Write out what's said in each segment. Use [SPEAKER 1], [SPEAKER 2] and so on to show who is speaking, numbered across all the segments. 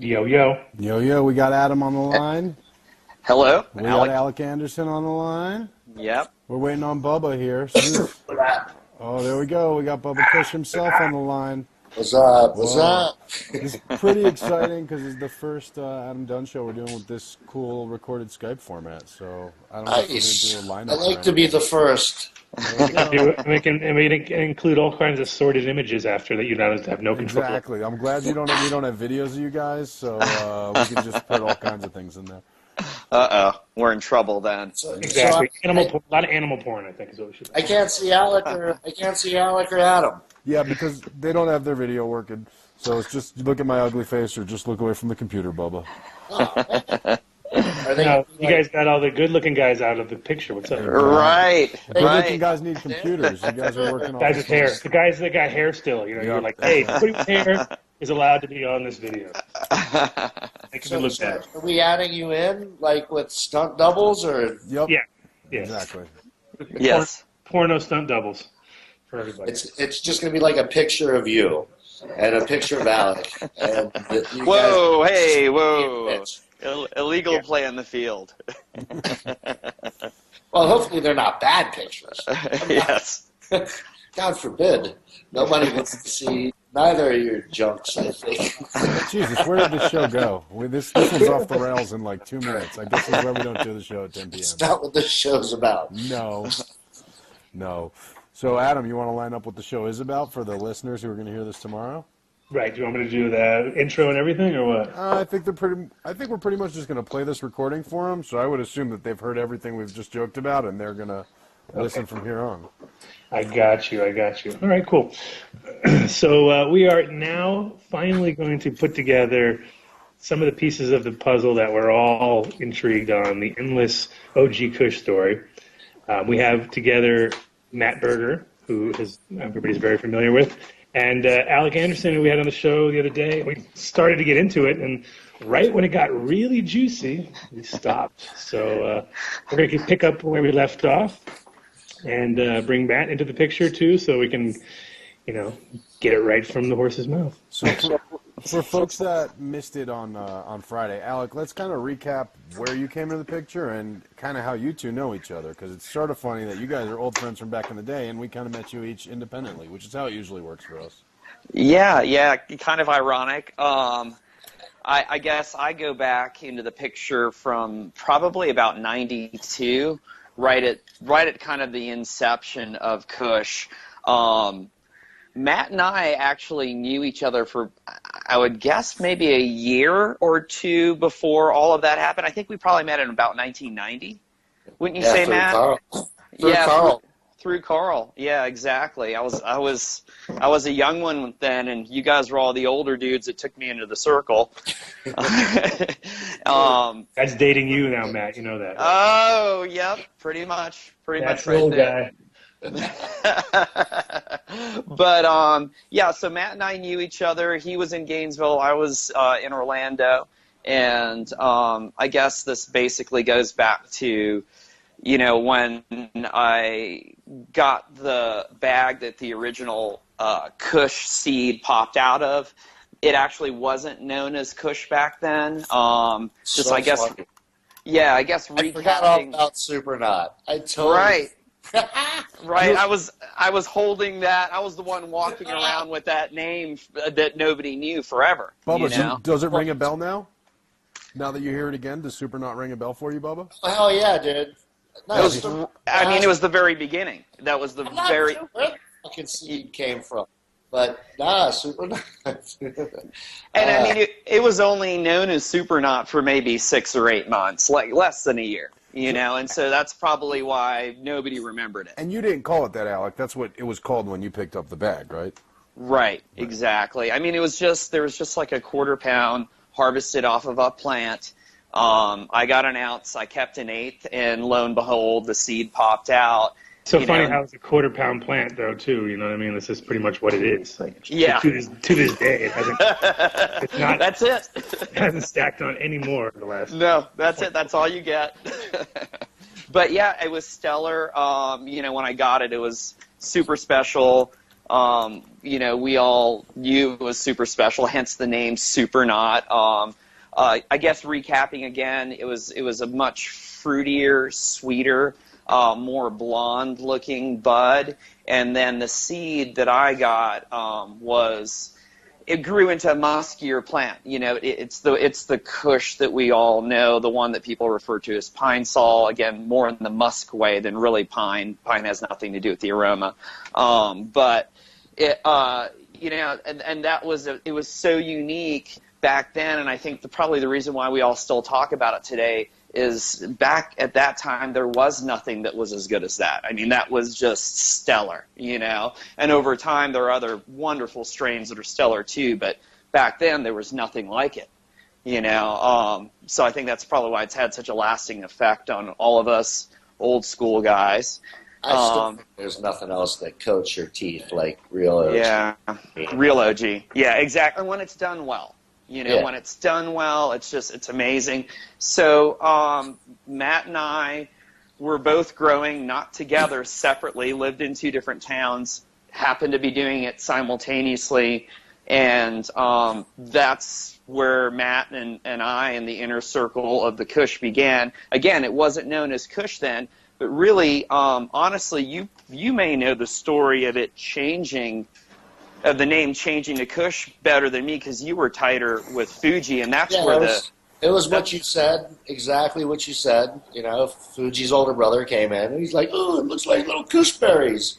[SPEAKER 1] Yo, yo.
[SPEAKER 2] Yo, yo, we got Adam on the line.
[SPEAKER 3] Hello,
[SPEAKER 2] We
[SPEAKER 3] Alec.
[SPEAKER 2] got Alec Anderson on the line.
[SPEAKER 3] Yep.
[SPEAKER 2] We're waiting on Bubba here. Oh, there we go. We got Bubba Kush himself on the line.
[SPEAKER 4] What's up? What's up?
[SPEAKER 2] It's pretty exciting because it's the first Adam Dunn show we're doing with this cool recorded Skype format. So I don't know if we're going to do a lineup.
[SPEAKER 4] I like to be the first.
[SPEAKER 1] We can include all kinds of sorted images after that you don't have no control.
[SPEAKER 2] Exactly. I'm glad we don't have videos of you guys, so we can just put all kinds of things in there.
[SPEAKER 3] We're in trouble then.
[SPEAKER 1] Exactly. Porn, a lot of animal porn, I think, is what we should.
[SPEAKER 4] I can't see Alec or Adam.
[SPEAKER 2] Yeah, because they don't have their video working. So it's just look at my ugly face or just look away from the computer, Bubba.
[SPEAKER 1] You guys got all the good-looking guys out of the picture. What's up?
[SPEAKER 3] Right.
[SPEAKER 2] Good-looking guys need computers. You guys are working on
[SPEAKER 1] guys with hair. The guys that got hair still. You know, you're like, hey, somebody with hair is allowed to be on this video.
[SPEAKER 4] So are we adding you in, like with stunt doubles, or?
[SPEAKER 2] Yep.
[SPEAKER 1] Yeah.
[SPEAKER 2] Exactly.
[SPEAKER 3] Yes.
[SPEAKER 1] Porno stunt doubles for everybody.
[SPEAKER 4] It's just going to be like a picture of you and a picture of Alec. And
[SPEAKER 3] whoa. Illegal play in the field.
[SPEAKER 4] Well, hopefully they're not bad pictures.
[SPEAKER 3] Yes.
[SPEAKER 4] God forbid. Nobody wants to see neither of your junks, I think.
[SPEAKER 2] Jesus, where did this show go? This one's off the rails in like 2 minutes. I guess that's why we don't do the show at 10 p.m.
[SPEAKER 4] It's not what this show's about.
[SPEAKER 2] No. So, Adam, you want to line up what the show is about for the listeners who are going to hear this tomorrow?
[SPEAKER 1] Right. Do you want me to do the intro and everything, or what?
[SPEAKER 2] I think we're pretty much just going to play this recording for them. So I would assume that they've heard everything we've just joked about, and they're going to listen from here on.
[SPEAKER 1] I got you. All right, cool. So we are now finally going to put together some of the pieces of the puzzle that we're all intrigued on, the endless OG Kush story. We have together Matt Berger, who everybody's very familiar with, and Alec Anderson, who we had on the show the other day. We started to get into it, and right when it got really juicy, we stopped. So we're going to pick up where we left off and bring Matt into the picture, too, so we can, get it right from the horse's mouth.
[SPEAKER 2] So for folks that missed it on Friday, Alec, let's kind of recap where you came into the picture and kind of how you two know each other, because it's sort of funny that you guys are old friends from back in the day, and we kind of met you each independently, which is how it usually works for us.
[SPEAKER 3] Yeah, kind of ironic. I guess I go back into the picture from probably about 92, right at kind of the inception of Kush. Matt and I actually knew each other for, I would guess, maybe a year or two before all of that happened. I think we probably met in about 1990. Wouldn't you say, Matt?
[SPEAKER 4] Carl.
[SPEAKER 3] Through Carl. Yeah, exactly. I was a young one then, and you guys were all the older dudes that took me into the circle.
[SPEAKER 1] That's dating you now, Matt. You know that. Right?
[SPEAKER 3] Oh, yep, pretty much
[SPEAKER 1] That's
[SPEAKER 3] right
[SPEAKER 1] old
[SPEAKER 3] there.
[SPEAKER 1] Guy.
[SPEAKER 3] But so Matt and I knew each other. He was in Gainesville. I was in Orlando, and I guess this basically goes back to, when I got the bag that the original Kush seed popped out of. It actually wasn't known as Kush back then. I guess recapping.
[SPEAKER 4] I forgot all about Supernaut. I totally.
[SPEAKER 3] Right. Right, I was holding that. I was the one walking around with that name that nobody knew forever.
[SPEAKER 2] Bubba, does it ring a bell now? Now that you hear it again, does Super not ring a bell for you, Bubba?
[SPEAKER 4] Oh, hell yeah, dude. No,
[SPEAKER 3] it was the very beginning. That was the very.
[SPEAKER 4] Where the fucking seed came from? But Supernaut.
[SPEAKER 3] And it was only known as Supernaut for maybe 6 or 8 months, like less than a year. And so that's probably why nobody remembered it.
[SPEAKER 2] And you didn't call it that, Alec. That's what it was called when you picked up the bag, right?
[SPEAKER 3] Right, exactly. There was just like a 1/4 pound harvested off of a plant. I got an ounce, I kept an eighth, and lo and behold, the seed popped out.
[SPEAKER 1] So funny how it's a 1/4 pound plant, though, too. You know what I mean? This is pretty much what it is. Like,
[SPEAKER 3] yeah.
[SPEAKER 1] To this day, it hasn't. It's not.
[SPEAKER 3] That's it.
[SPEAKER 1] It hasn't stacked on any more in the last.
[SPEAKER 3] No, that's it. That's all you get. But yeah, it was stellar. When I got it, it was super special. We all knew it was super special, hence the name Super Knot. I guess recapping again, it was a much fruitier, sweeter, more blonde-looking bud, and then the seed that I got it grew into a muskier plant. It's the Kush that we all know, the one that people refer to as pine sol. Again, more in the musk way than really pine. Pine has nothing to do with the aroma, but it, and that was it was so unique back then, and I think probably the reason why we all still talk about it today is back at that time there was nothing that was as good as that. I mean, that was just stellar, and over time there are other wonderful strains that are stellar too, but back then there was nothing like it, so I think that's probably why it's had such a lasting effect on all of us old school guys.
[SPEAKER 4] I still think there's nothing else that coats your teeth like real OG.
[SPEAKER 3] Yeah, real OG. Yeah, exactly. And when it's done well. When it's done well, it's amazing. So Matt and I were both growing, not together, separately, lived in two different towns, happened to be doing it simultaneously, and that's where Matt and I and the inner circle of the Kush began. Again, it wasn't known as Kush then, but really, honestly, you may know the story of it changing, of the name changing to Kush better than me, because you were tighter with Fuji, and that's where
[SPEAKER 4] it was what you said, exactly what you said. Fuji's older brother came in, and he's like, "Oh, it looks like little Kush berries."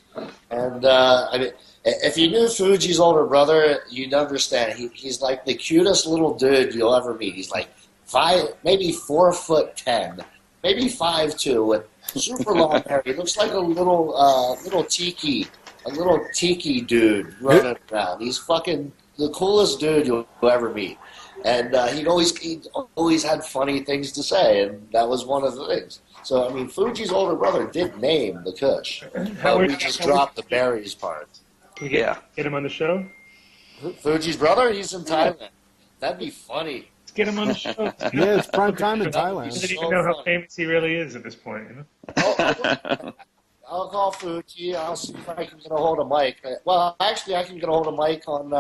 [SPEAKER 4] And I mean, if you knew Fuji's older brother, you'd understand. He's like the cutest little dude you'll ever meet. He's like 4'10", maybe 5'2", with super long hair. He looks like a little tiki. A little tiki dude running around. He's fucking the coolest dude you'll ever meet. And he always had funny things to say, and that was one of the things. So, I mean, Fuji's older brother did name the Kush. We just dropped the berries part.
[SPEAKER 1] Can we get him on the show?
[SPEAKER 4] Fuji's brother? He's in Thailand. That'd be funny.
[SPEAKER 1] Let's get him on the show.
[SPEAKER 2] Yeah, it's prime time in Thailand.
[SPEAKER 1] You didn't even know how famous he really is at this point.
[SPEAKER 4] I'll call Fuji. I'll see if I can get a hold of Mike. Well, actually, I can get a hold of Mike on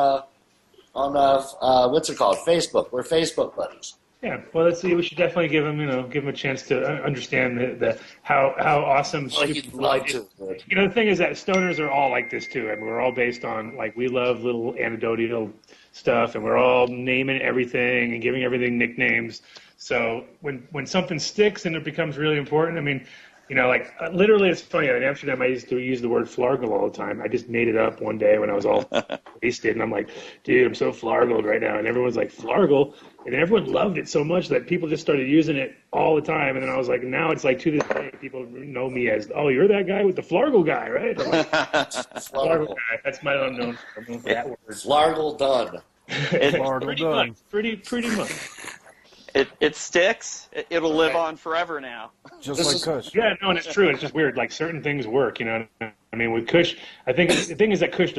[SPEAKER 4] what's it called? Facebook. We're Facebook buddies.
[SPEAKER 1] Yeah. Well, let's see. We should definitely give him a chance to understand how awesome.
[SPEAKER 4] He'd love to.
[SPEAKER 1] The thing is that stoners are all like this too. I mean, we're all based on we love little anecdotal stuff, and we're all naming everything and giving everything nicknames. So when something sticks and it becomes really important, I mean. Literally, it's funny. In Amsterdam, I used to use the word flargle all the time. I just made it up one day when I was all wasted, and I'm like, dude, I'm so flargled right now. And everyone's like, flargle? And everyone loved it so much that people just started using it all the time. And then I was like, now it's like to this day, people know me as, oh, you're that guy with the flargle guy, right? I'm like, flargle guy. That's my unknown for that word.
[SPEAKER 4] Flargle done.
[SPEAKER 1] Pretty much.
[SPEAKER 3] It sticks. It'll live on forever now.
[SPEAKER 2] Just like Kush.
[SPEAKER 1] Yeah, no, and it's true. It's just weird. Like certain things work, I mean, with Kush, I think the thing is that Kush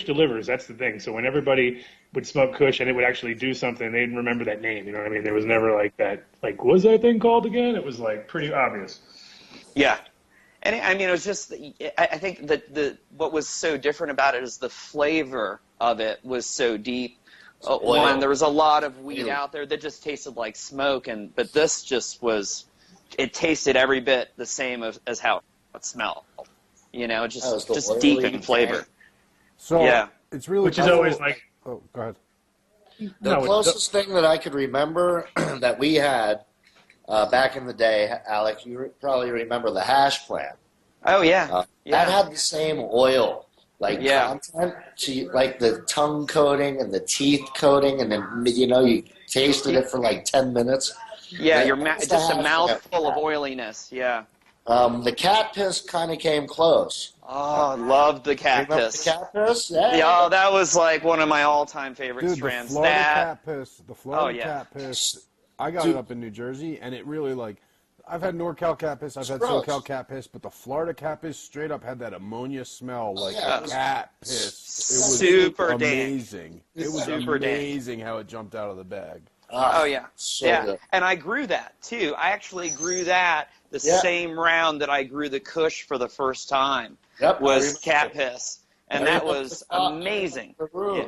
[SPEAKER 1] delivers. That's the thing. So when everybody would smoke Kush and it would actually do something, they'd remember that name. You know what I mean? There was never like that. Like, what was that thing called again? It was like pretty obvious.
[SPEAKER 3] Yeah. And I mean, it was just, I think that what was so different about it is the flavor of it was so deep. One, there was a lot of weed out there that just tasted like smoke, but this just it tasted every bit the same as how it smelled. Just deep in flavor.
[SPEAKER 2] So
[SPEAKER 3] yeah,
[SPEAKER 2] it's really
[SPEAKER 1] which is always like.
[SPEAKER 2] Oh, go ahead.
[SPEAKER 4] The closest thing that I could remember that we had back in the day, Alec, you probably remember the hash plant.
[SPEAKER 3] Oh yeah,
[SPEAKER 4] that had the same oil. Content to like the tongue coating and the teeth coating, and then you tasted it for like 10 minutes.
[SPEAKER 3] Yeah, just a mouthful of oiliness. Yeah.
[SPEAKER 4] The cat piss kind of came close.
[SPEAKER 3] Oh, I loved the cat piss.
[SPEAKER 4] The cat piss? Yeah.
[SPEAKER 3] Yeah, that was like one of my all-time favorite strands.
[SPEAKER 2] The Florida cat piss. I got it up in New Jersey, and it really I've had NorCal cat piss, I've had SoCal cat piss, but the Florida cat piss straight up had that ammonia smell like cat piss. It was
[SPEAKER 3] super
[SPEAKER 2] amazing. It was amazing how it jumped out of the bag.
[SPEAKER 3] Oh yeah,
[SPEAKER 4] so
[SPEAKER 3] yeah.
[SPEAKER 4] good.
[SPEAKER 3] And I grew that too. I actually grew that the same round that I grew the Kush for the first time.
[SPEAKER 4] Yep,
[SPEAKER 3] was cat piss. and that was amazing. Yeah.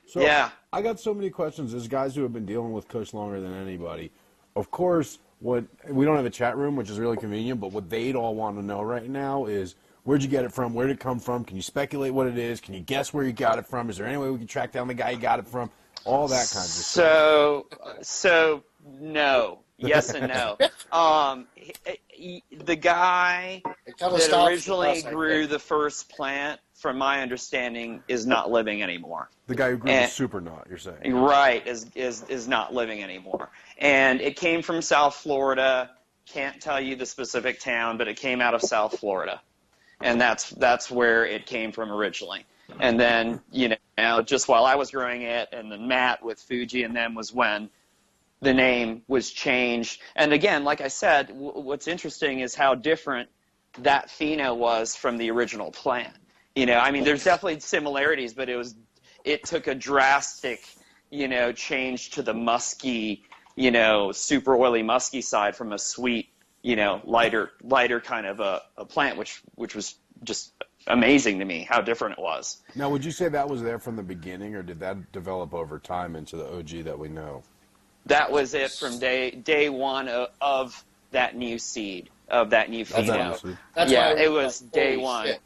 [SPEAKER 2] So
[SPEAKER 3] Yeah.
[SPEAKER 2] I got so many questions. There's guys who have been dealing with Kush longer than anybody. Of course, what we don't have a chat room, which is really convenient, but what they'd all want to know right now is where'd you get it from? Where did it come from? Can you speculate what it is? Can you guess where you got it from? Is there any way we can track down the guy you got it from? All that kind of stuff.
[SPEAKER 3] So no. Yes and no. The guy that originally grew the first plant, from my understanding, is not living anymore.
[SPEAKER 2] The guy who grew the super knot, you're saying?
[SPEAKER 3] Right, is not living anymore. And it came from South Florida. Can't tell you the specific town, but it came out of South Florida. And that's where it came from originally. And then, just while I was growing it, and then Matt with Fuji and them was when the name was changed. And again, like I said, what's interesting is how different that pheno was from the original plant. There's definitely similarities, but it took a drastic, change to the musky, super oily musky side from a sweet, lighter kind of a plant, which was just amazing to me how different it was.
[SPEAKER 2] Now, would you say that was there from the beginning, or did that develop over time into the OG that we know?
[SPEAKER 3] That was it from day one of that new seed, of that new pheno. It was day one.
[SPEAKER 4] Shit.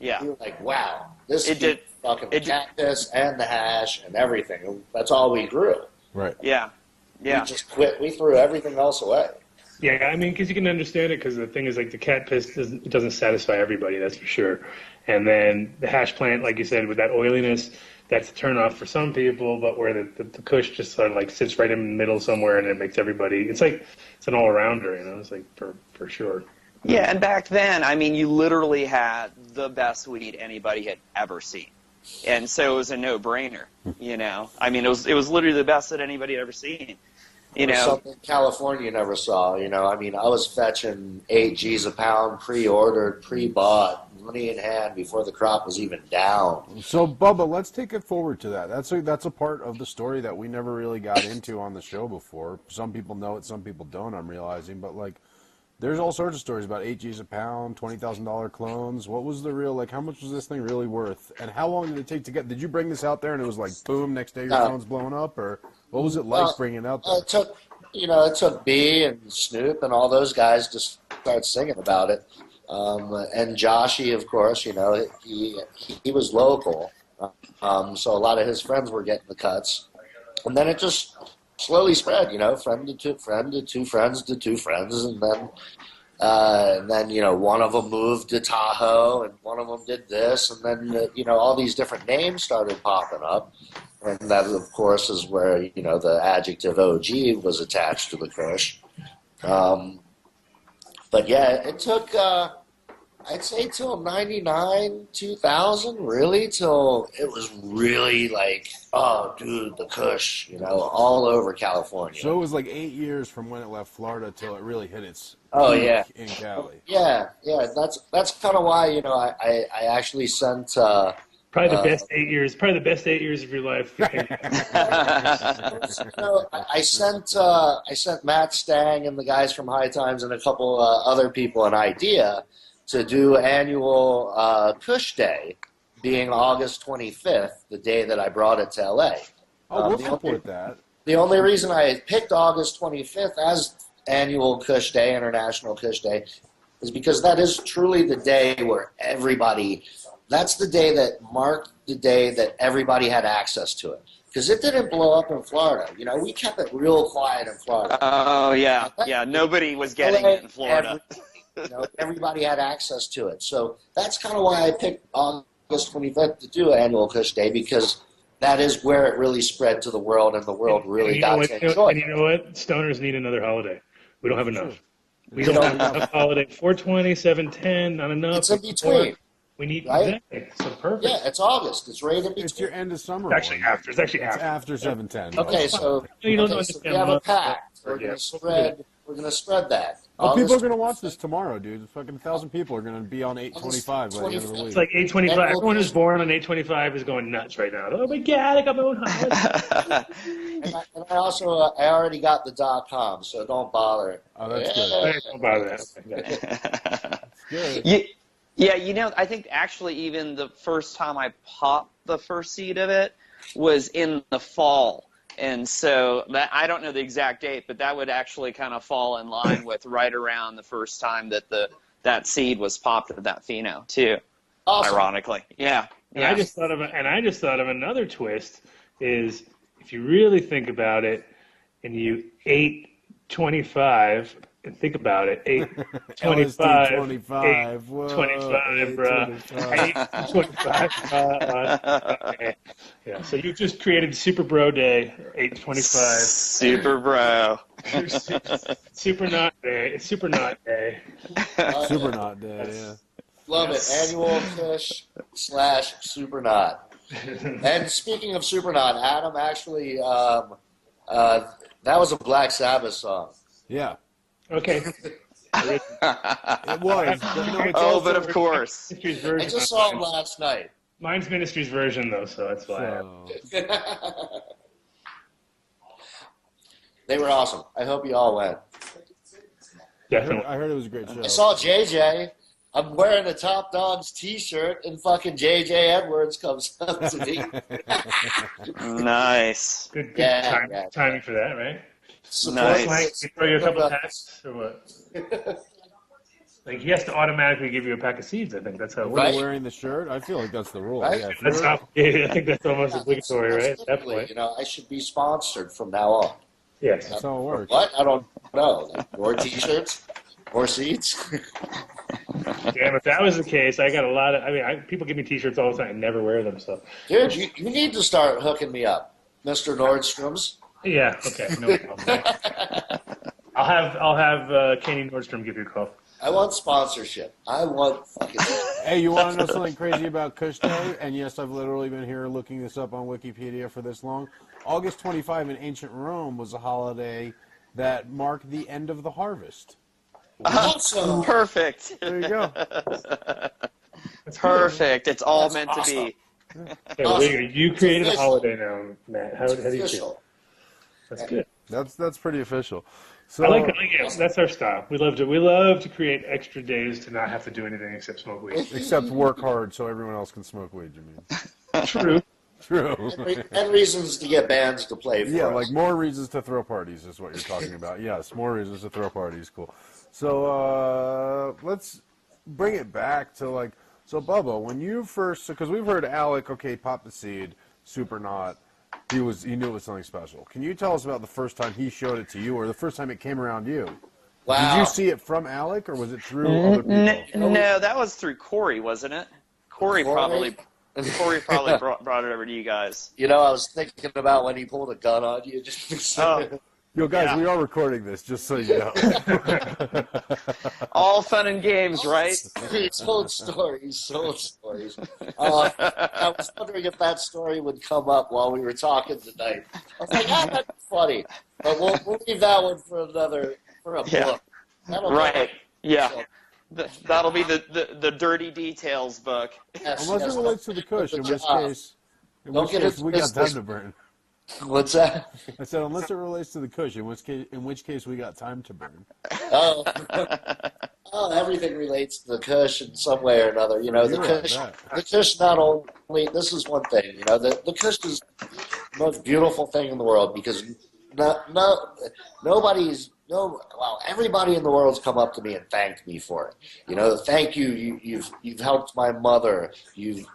[SPEAKER 3] Yeah.
[SPEAKER 4] You were like, wow, this is fucking the cactus and the hash and everything. That's all we grew.
[SPEAKER 2] Right.
[SPEAKER 3] Yeah. Yeah.
[SPEAKER 4] We just quit. We threw everything else away.
[SPEAKER 1] Yeah, because you can understand it, because the thing is, like, the cat piss doesn't satisfy everybody, that's for sure. And then the hash plant, like you said, with that oiliness, that's a turn off for some people, but where the Kush just sort of like sits right in the middle somewhere, and it makes everybody, it's an all-arounder, it's like for sure.
[SPEAKER 3] Yeah, and back then, you literally had the best weed anybody had ever seen. And so it was a no-brainer, it was literally the best that anybody had ever seen.
[SPEAKER 4] Something California never saw, I was fetching 8 G's a pound, pre-ordered, pre-bought, money in hand before the crop was even down.
[SPEAKER 2] So, Bubba, let's take it forward to that. That's a part of the story that we never really got into on the show before. Some people know it, some people don't, I'm realizing. But, there's all sorts of stories about 8 G's a pound, $20,000 clones. What was the real, how much was this thing really worth? And how long did it take to get, did you bring this out there and it was like, boom, next day your phone's blowing up? Or what was it like bringing it out there?
[SPEAKER 4] It took B and Snoop and all those guys to start singing about it. And Joshy, of course, he was local. So a lot of his friends were getting the cuts. And then it just slowly spread, friend to two friends to two friends. And then, one of them moved to Tahoe and one of them did this. And then, all these different names started popping up. And that, of course, is where, the adjective OG was attached to the Kush. But, yeah, it took, I'd say till 99, 2000, really, till it was really oh, dude, the Kush, all over California.
[SPEAKER 2] So it was 8 years from when it left Florida till it really hit its
[SPEAKER 4] peak
[SPEAKER 2] in Cali.
[SPEAKER 4] Yeah, that's kind of why, I actually sent...
[SPEAKER 1] Probably the best 8 years. Probably the best 8 years of your life.
[SPEAKER 4] I sent Matt Stang and the guys from High Times and a couple other people an idea to do annual Kush Day, being August 25th, the day that I brought it to LA.
[SPEAKER 2] We'll support that.
[SPEAKER 4] The only reason I picked August 25th as annual Kush Day, International Kush Day, is because that is truly the day where everybody. That's the day that marked the day that everybody had access to it. Because it didn't blow up in Florida. We kept it real quiet in Florida.
[SPEAKER 3] Oh, yeah. Yeah, nobody was getting it in Florida.
[SPEAKER 4] Everybody had access to it. So that's kind of why I picked August 25th to do Annual Kush Day, because that is where it really spread to the world, and the world really got to enjoy it.
[SPEAKER 1] And you know what? Stoners need another holiday. We don't have enough. We don't have enough holiday. 420, 710, not enough.
[SPEAKER 4] It's in between.
[SPEAKER 1] We need
[SPEAKER 4] right?
[SPEAKER 1] Exactly. So perfect.
[SPEAKER 4] Yeah, it's August. It's right in between.
[SPEAKER 2] It's your end of summer.
[SPEAKER 1] It's actually after. It's after
[SPEAKER 2] 7:10.
[SPEAKER 4] Okay, so
[SPEAKER 1] you don't
[SPEAKER 4] so we have a pact. We're gonna spread that.
[SPEAKER 2] Oh, people are gonna watch this tomorrow, dude. Fucking 1,000 people are gonna be on 8:25 by the end of the week.
[SPEAKER 1] It's like 8:25. Everyone who's born on 8:25 is going nuts right now. Oh my god, I got my own house.
[SPEAKER 4] and I already got the .com, so don't bother.
[SPEAKER 2] Oh, that's good.
[SPEAKER 1] Don't bother that.
[SPEAKER 2] That's good.
[SPEAKER 3] Yeah, I think actually even the first time I popped the first seed of it was in the fall. And so that I don't know the exact date, but that would actually kind of fall in line with right around the first time that that seed was popped of that pheno too.
[SPEAKER 4] Awesome.
[SPEAKER 3] Ironically. Yeah.
[SPEAKER 1] And
[SPEAKER 3] Yeah.
[SPEAKER 1] I just thought of another twist is if you really think about it and you ate 25 and think about it, 825,
[SPEAKER 2] 25. Whoa,
[SPEAKER 1] 825, bruh. 825. Okay. Yeah, so you just created Super Bro Day, 825.
[SPEAKER 3] Super bro.
[SPEAKER 1] Super Not Day. Super Not Day.
[SPEAKER 2] Super not day, yeah.
[SPEAKER 4] Love it. Annual Kush / Super Knot. And speaking of Super Knot, Adam actually, that was a Black Sabbath song.
[SPEAKER 2] Yeah.
[SPEAKER 1] Okay.
[SPEAKER 2] It was. But no, it's
[SPEAKER 3] Oh,
[SPEAKER 2] also,
[SPEAKER 3] but of course.
[SPEAKER 1] Ministry's
[SPEAKER 4] I
[SPEAKER 1] version.
[SPEAKER 4] just saw him last night.
[SPEAKER 1] Mine's Ministry's version, though, so that's why.
[SPEAKER 2] so,
[SPEAKER 4] They were awesome. I hope you all went.
[SPEAKER 1] Definitely.
[SPEAKER 2] I heard it was a great show.
[SPEAKER 4] I saw JJ. I'm wearing a Top Dogs t-shirt, and fucking JJ Edwards comes up to me.
[SPEAKER 3] Nice.
[SPEAKER 1] Good
[SPEAKER 4] Yeah,
[SPEAKER 1] timing for that, right?
[SPEAKER 3] Nice.
[SPEAKER 1] Like, you throw you a couple packs or what? Like he has to automatically give you a pack of seeds. I think that's how it
[SPEAKER 2] When
[SPEAKER 1] works.
[SPEAKER 4] Right.
[SPEAKER 2] you're wearing the shirt, I feel like that's the rule.
[SPEAKER 4] Right.
[SPEAKER 2] Yeah, if
[SPEAKER 1] That's
[SPEAKER 2] you're-
[SPEAKER 1] not, I think that's almost obligatory, right? At that
[SPEAKER 4] Absolutely.
[SPEAKER 1] point.
[SPEAKER 4] You know, I should be sponsored from now on.
[SPEAKER 1] Yes.
[SPEAKER 2] that's how it works.
[SPEAKER 4] What? I don't know. Like, more t-shirts? More seats?
[SPEAKER 1] Damn, if that was the case, I got a lot of. People give me T-shirts all the time. I never wear them, so.
[SPEAKER 4] Dude, you need to start hooking me up. Mr. Nordstrom's.
[SPEAKER 1] Yeah. Okay. No problem. I'll have Kenny Nordstrom give you a call.
[SPEAKER 4] I want sponsorship. I want fucking...
[SPEAKER 2] Hey, you want to know something crazy about Kush Day? And yes, I've literally been here looking this up on Wikipedia for this long. August 25 in ancient Rome was a holiday that marked the end of the harvest.
[SPEAKER 4] Awesome.
[SPEAKER 3] Perfect.
[SPEAKER 2] There you go.
[SPEAKER 3] Perfect. It's all
[SPEAKER 4] That's
[SPEAKER 3] meant
[SPEAKER 4] awesome.
[SPEAKER 3] to be.
[SPEAKER 1] Okay, well, there you created a
[SPEAKER 4] official.
[SPEAKER 1] holiday now, Matt. How do you feel?
[SPEAKER 4] Official.
[SPEAKER 1] That's good.
[SPEAKER 2] That's pretty official. So
[SPEAKER 1] I like it. That's our style. We love to create extra days to not have to do anything except smoke weed.
[SPEAKER 2] except work hard so everyone else can smoke weed, you mean?
[SPEAKER 1] True.
[SPEAKER 2] True.
[SPEAKER 4] And reasons to get bands to play for
[SPEAKER 2] Yeah,
[SPEAKER 4] us.
[SPEAKER 2] like more reasons to throw parties is what you're talking about. Yes, more reasons to throw parties. Cool. So let's bring it back to so Bubba, when you first, because we've heard Alec, okay, pop the seed, super not. He knew it was something special. Can you tell us about the first time he showed it to you, or the first time it came around you?
[SPEAKER 4] Wow.
[SPEAKER 2] Did you see it from Alec, or was it through other people?
[SPEAKER 3] No, that was through Corey, wasn't it? Corey probably brought it over to you guys.
[SPEAKER 4] You know, I was thinking about when he pulled a gun on you. Just
[SPEAKER 3] Oh.
[SPEAKER 2] Yo, guys,
[SPEAKER 3] Yeah.
[SPEAKER 2] we are recording this, just so you know.
[SPEAKER 3] All fun and games, right?
[SPEAKER 4] He's told stories. I was wondering if that story would come up while we were talking tonight. I was like, that's funny. But we'll leave that one for a
[SPEAKER 3] Yeah.
[SPEAKER 4] book. That'll
[SPEAKER 3] Right. Yeah.
[SPEAKER 4] So,
[SPEAKER 3] That'll be the dirty details book.
[SPEAKER 4] yes,
[SPEAKER 2] Unless
[SPEAKER 4] yes.
[SPEAKER 2] it relates to the Kush, in which case,
[SPEAKER 4] Don't get into
[SPEAKER 2] we got time
[SPEAKER 4] business.
[SPEAKER 2] to burn.
[SPEAKER 4] What's that?
[SPEAKER 2] I said, unless it relates to the Kush, in which case we got time to burn.
[SPEAKER 4] Oh. Oh, everything relates to the Kush in some way or another. You know, the
[SPEAKER 2] You're right,
[SPEAKER 4] Kush.
[SPEAKER 2] right.
[SPEAKER 4] The Kush not only. This is one thing. You know, the Kush is the most beautiful thing in the world because everybody in the world's come up to me and thanked me for it. You know, thank you. You've helped my mother. You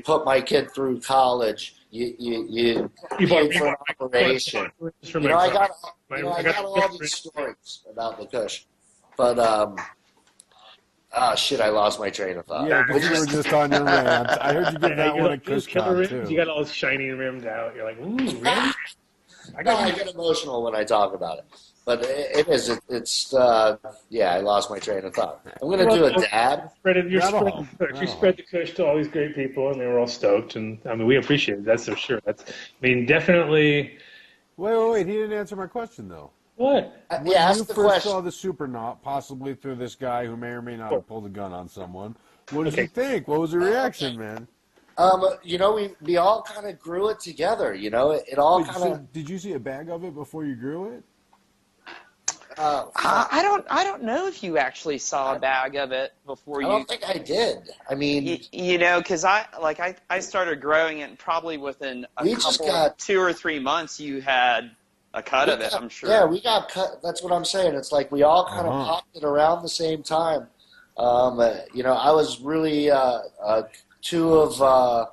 [SPEAKER 4] put my kid through college. You paid for an operation. You know, I got all these stories about the Kush, but shit, I lost my train of thought.
[SPEAKER 2] Yeah, because you were just on your rant. I heard you give that one a Kush
[SPEAKER 1] killer
[SPEAKER 2] con,
[SPEAKER 1] rims.
[SPEAKER 2] too.
[SPEAKER 1] You got all shiny rims out. You're like, ooh, rims? I
[SPEAKER 4] No,
[SPEAKER 1] got
[SPEAKER 4] I get emotional when I talk about it. But I lost my train of thought. I'm going to do a dab.
[SPEAKER 1] you
[SPEAKER 2] Not all.
[SPEAKER 1] spread the Kush to all these great people, and they were all stoked. And I mean, we appreciate it. That's for sure. Definitely.
[SPEAKER 2] Wait. He didn't answer my question, though.
[SPEAKER 1] What?
[SPEAKER 2] When
[SPEAKER 4] Yeah, ask
[SPEAKER 2] you
[SPEAKER 4] the
[SPEAKER 2] first
[SPEAKER 4] question.
[SPEAKER 2] saw the super knot, possibly through this guy who may or may not have pulled a gun on someone, what did
[SPEAKER 1] Okay.
[SPEAKER 2] you think? What was your reaction, man?
[SPEAKER 4] You know, we all kind of grew it together. You know, it all
[SPEAKER 2] Wait,
[SPEAKER 4] kind
[SPEAKER 2] so
[SPEAKER 4] of.
[SPEAKER 2] did you see a bag of it before you grew it?
[SPEAKER 3] I don't know if you actually saw a bag of it before you.
[SPEAKER 4] I don't think I did. I mean,
[SPEAKER 3] you know, because I started growing it, and probably within
[SPEAKER 4] We just got-
[SPEAKER 3] 2 or 3 months, you had a cut of it. I'm sure.
[SPEAKER 4] Yeah, we got cut. That's what I'm saying. It's like we all kind of popped it around the same time. You know, I was really two of our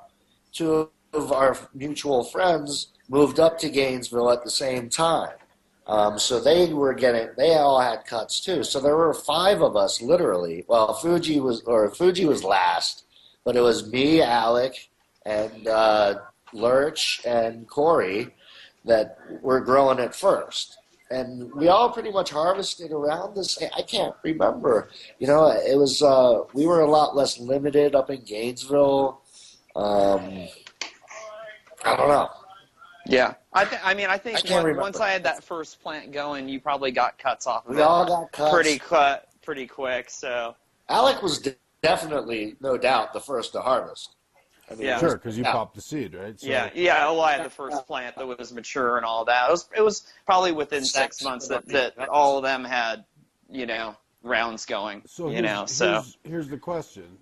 [SPEAKER 4] mutual friends moved up to Gainesville at the same time. So they all had cuts too. So there were 5 of us, literally. Well, Fuji was last, but it was me, Alec, and Lurch and Corey that were growing it first. And we all pretty much harvested around this. I can't remember. You know, it was we were a lot less limited up in Gainesville. I don't know.
[SPEAKER 3] Yeah, I think
[SPEAKER 4] remember.
[SPEAKER 3] once I had that first plant going, you probably got cuts off of
[SPEAKER 4] We
[SPEAKER 3] it
[SPEAKER 4] all got cuts.
[SPEAKER 3] pretty quick. So
[SPEAKER 4] Alec was definitely, no doubt, the first to harvest. I mean,
[SPEAKER 3] Yeah.
[SPEAKER 2] Sure, because you popped the seed, right? So,
[SPEAKER 3] yeah. Well, I had the first plant that was mature and all that. It was probably within 6 months that all of them had, you know, rounds going.
[SPEAKER 2] So here's the question.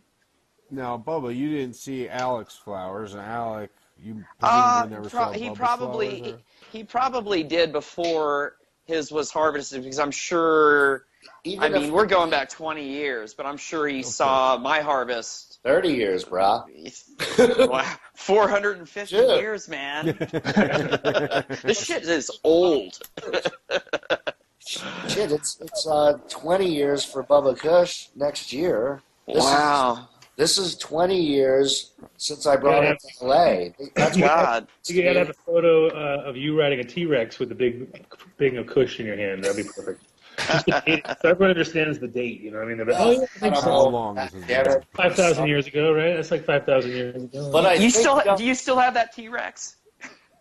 [SPEAKER 2] Now, Bubba, you didn't see Alec's flowers, and Alec, you presumably never saw Bubba's flowers, or?
[SPEAKER 3] He probably did before his was harvested, because I'm sure. We're going back 20 years, but I'm sure he saw my harvest.
[SPEAKER 4] 30 years, brah.
[SPEAKER 3] Wow, 450 years, man. This shit is old.
[SPEAKER 4] Shit, it's 20 years for Bubba Kush next year.
[SPEAKER 3] Wow.
[SPEAKER 4] This is 20 years since I brought it to LA. That's
[SPEAKER 3] God.
[SPEAKER 1] You gotta have a photo of you riding a T-Rex with a big of Kush in your hand. That'd be perfect. Just the date, so everyone understands the date. You know what I mean? They're like, oh, yeah, I think
[SPEAKER 2] How
[SPEAKER 1] so.
[SPEAKER 2] long this is?
[SPEAKER 1] 5,000 years ago, right? That's like 5,000 years ago.
[SPEAKER 4] But
[SPEAKER 3] Do you still have that T-Rex?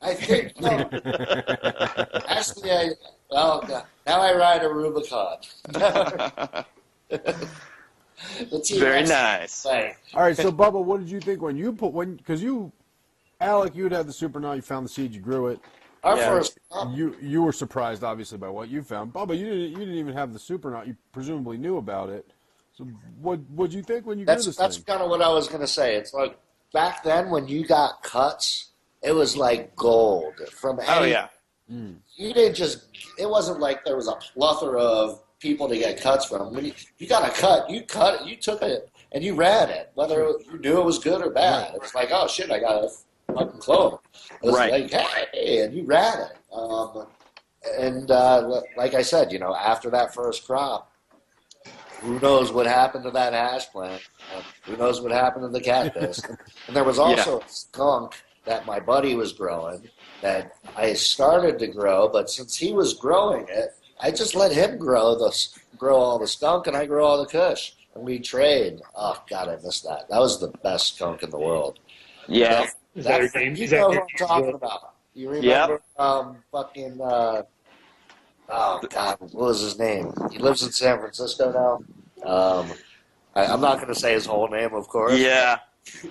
[SPEAKER 4] I think no. Actually, now I ride a Rubicon.
[SPEAKER 3] Very nice.
[SPEAKER 2] All right, so Bubba, what did you think because Alec, you had the super knot, you found the seed, you grew it.
[SPEAKER 4] Our first.
[SPEAKER 2] You were surprised, obviously, by what you found. Bubba, you didn't even have the super knot. You presumably knew about it. So what'd you think when you grew this thing?
[SPEAKER 4] That's kind of what I was going to say. It's like back then when you got cuts, it was like gold from. You didn't just. It wasn't like there was a plethora of people to get cuts from. When you got a cut, you took it, and you ran it, whether you knew it was good or bad. Right. It was like, oh shit, I got a fucking clone. It was like, hey, and you ran it. Like I said, you know, after that first crop, who knows what happened to that hash plant? Who knows what happened to the cactus? And there was also a skunk that my buddy was growing that I started to grow, but since he was growing it, I just let him grow all the skunk, and I grow all the kush, and we trade. Oh God, I missed that. That was the best skunk in the world.
[SPEAKER 3] Yeah,
[SPEAKER 1] is that your name?
[SPEAKER 4] You know who I'm talking about. You remember? Oh God, what was his name? He lives in San Francisco now. I'm not going to say his whole name, of course.
[SPEAKER 3] Yeah,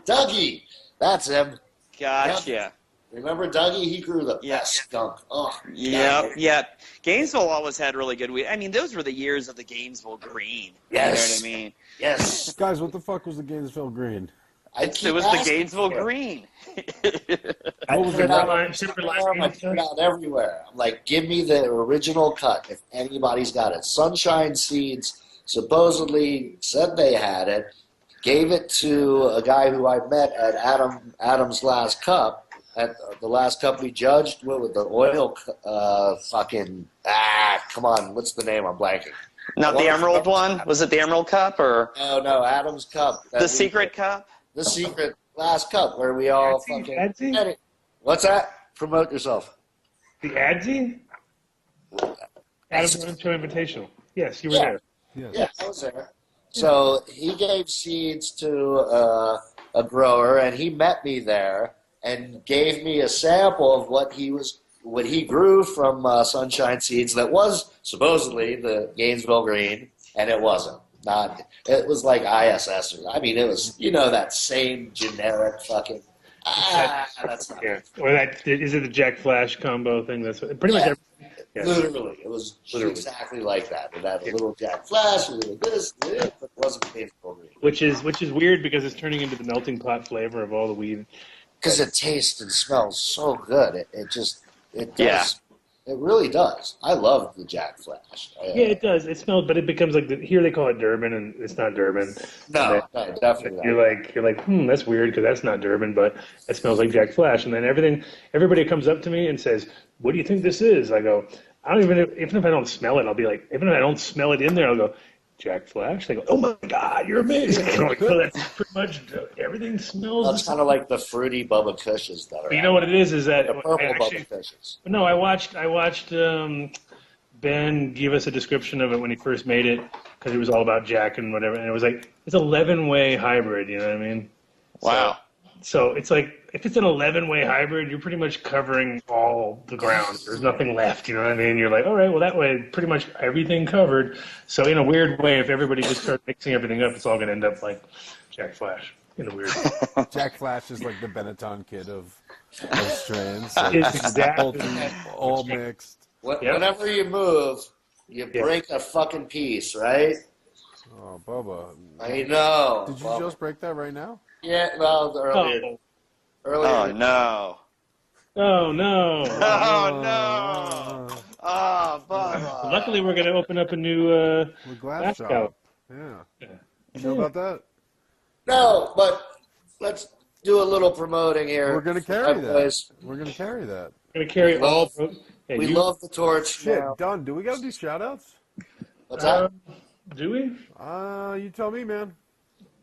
[SPEAKER 4] Dougie, that's him.
[SPEAKER 3] Gotcha.
[SPEAKER 4] Yep. Remember Dougie? He grew the best skunk. Oh,
[SPEAKER 3] yeah. Gainesville always had really good weed. I mean, those were the years of the Gainesville Green.
[SPEAKER 4] Yes.
[SPEAKER 3] You know what I mean?
[SPEAKER 4] Yes.
[SPEAKER 2] Guys, what the fuck was the Gainesville Green?
[SPEAKER 3] It was the Gainesville Green.
[SPEAKER 1] What was it?
[SPEAKER 4] I put it out everywhere. I'm like, give me the original cut if anybody's got it. Sunshine Seeds supposedly said they had it. Gave it to a guy who I met at Adam's Last Cup. At the last cup we judged, what with the oil, come on, what's the name? I'm blanking.
[SPEAKER 3] Not the Emerald one? Was it the Emerald Cup or?
[SPEAKER 4] No, Adam's Cup.
[SPEAKER 3] The Secret Cup?
[SPEAKER 4] The Secret Last Cup where we all
[SPEAKER 1] Adzi?
[SPEAKER 4] What's that? Promote yourself.
[SPEAKER 1] The Adzi? Adam's Invitational. Yes, you were there.
[SPEAKER 4] Yeah, I was there. So he gave seeds to a grower, and he met me there and gave me a sample of what he grew from Sunshine Seeds that was supposedly the Gainesville Green, and it wasn't. It was like ISS. It was, that same generic fucking. That's not.
[SPEAKER 1] Yeah. Or is it the Jack Flash combo thing? That's pretty much. Yeah.
[SPEAKER 4] Literally, it was
[SPEAKER 1] Literally.
[SPEAKER 4] exactly like that. It had a little Jack Flash, a little this, but it wasn't painful to me.
[SPEAKER 1] Which is weird because it's turning into the melting pot flavor of all the weed.
[SPEAKER 4] Because it tastes and smells so good. It
[SPEAKER 3] Yeah.
[SPEAKER 4] does. It really does. I love the Jack Flash.
[SPEAKER 1] Yeah, it does. It smells, but it becomes like here they call it Durban, and it's not Durban.
[SPEAKER 4] No, definitely not.
[SPEAKER 1] You're like, that's weird because that's not Durban, but it smells like Jack Flash. And then everybody comes up to me and says, "What do you think this is?" I go, I don't even if I don't smell it, I'll be like, even if I don't smell it in there, I'll go, Jack Flash. They go, "Oh my God, you're amazing!" I'm like, well, that's pretty much everything smells.
[SPEAKER 4] That's kind of like the fruity Bubba Cushes that are.
[SPEAKER 1] You know what it is that
[SPEAKER 4] the purple
[SPEAKER 1] actually,
[SPEAKER 4] Bubba Cushes.
[SPEAKER 1] no, I watched Ben give us a description of it when he first made it because it was all about Jack and whatever, and it was like it's 11-way hybrid. You know what I mean?
[SPEAKER 3] Wow.
[SPEAKER 1] So it's like if it's an 11-way hybrid, you're pretty much covering all the ground. There's nothing left. You know what I mean? You're like, all right, well that way, pretty much everything covered. So in a weird way, if everybody just starts mixing everything up, it's all going to end up like Jack Flash in a weird way.
[SPEAKER 2] Jack Flash is like the Benetton kid of strains.
[SPEAKER 1] It's exactly.
[SPEAKER 2] All mixed.
[SPEAKER 1] Yep.
[SPEAKER 4] Whenever you move, you break a fucking piece, right?
[SPEAKER 2] Oh, Bubba.
[SPEAKER 4] I know.
[SPEAKER 2] Did you just break that right now?
[SPEAKER 4] Yeah, well, earlier.
[SPEAKER 3] Oh no.
[SPEAKER 1] Oh no!
[SPEAKER 3] Oh no. Oh, Bubba.
[SPEAKER 1] Luckily, we're going to open up a new
[SPEAKER 2] The glass
[SPEAKER 1] glass
[SPEAKER 2] shop. Yeah. You know about that?
[SPEAKER 4] No, but let's do a little promoting here.
[SPEAKER 2] We're going to carry that.
[SPEAKER 4] Boys.
[SPEAKER 2] We're going to carry that.
[SPEAKER 1] We're going to carry all. Yeah,
[SPEAKER 4] We love the torch.
[SPEAKER 2] Shit,
[SPEAKER 4] now.
[SPEAKER 2] done. Do we got to do shout-outs?
[SPEAKER 4] What's that?
[SPEAKER 1] Do we?
[SPEAKER 2] You tell me, man.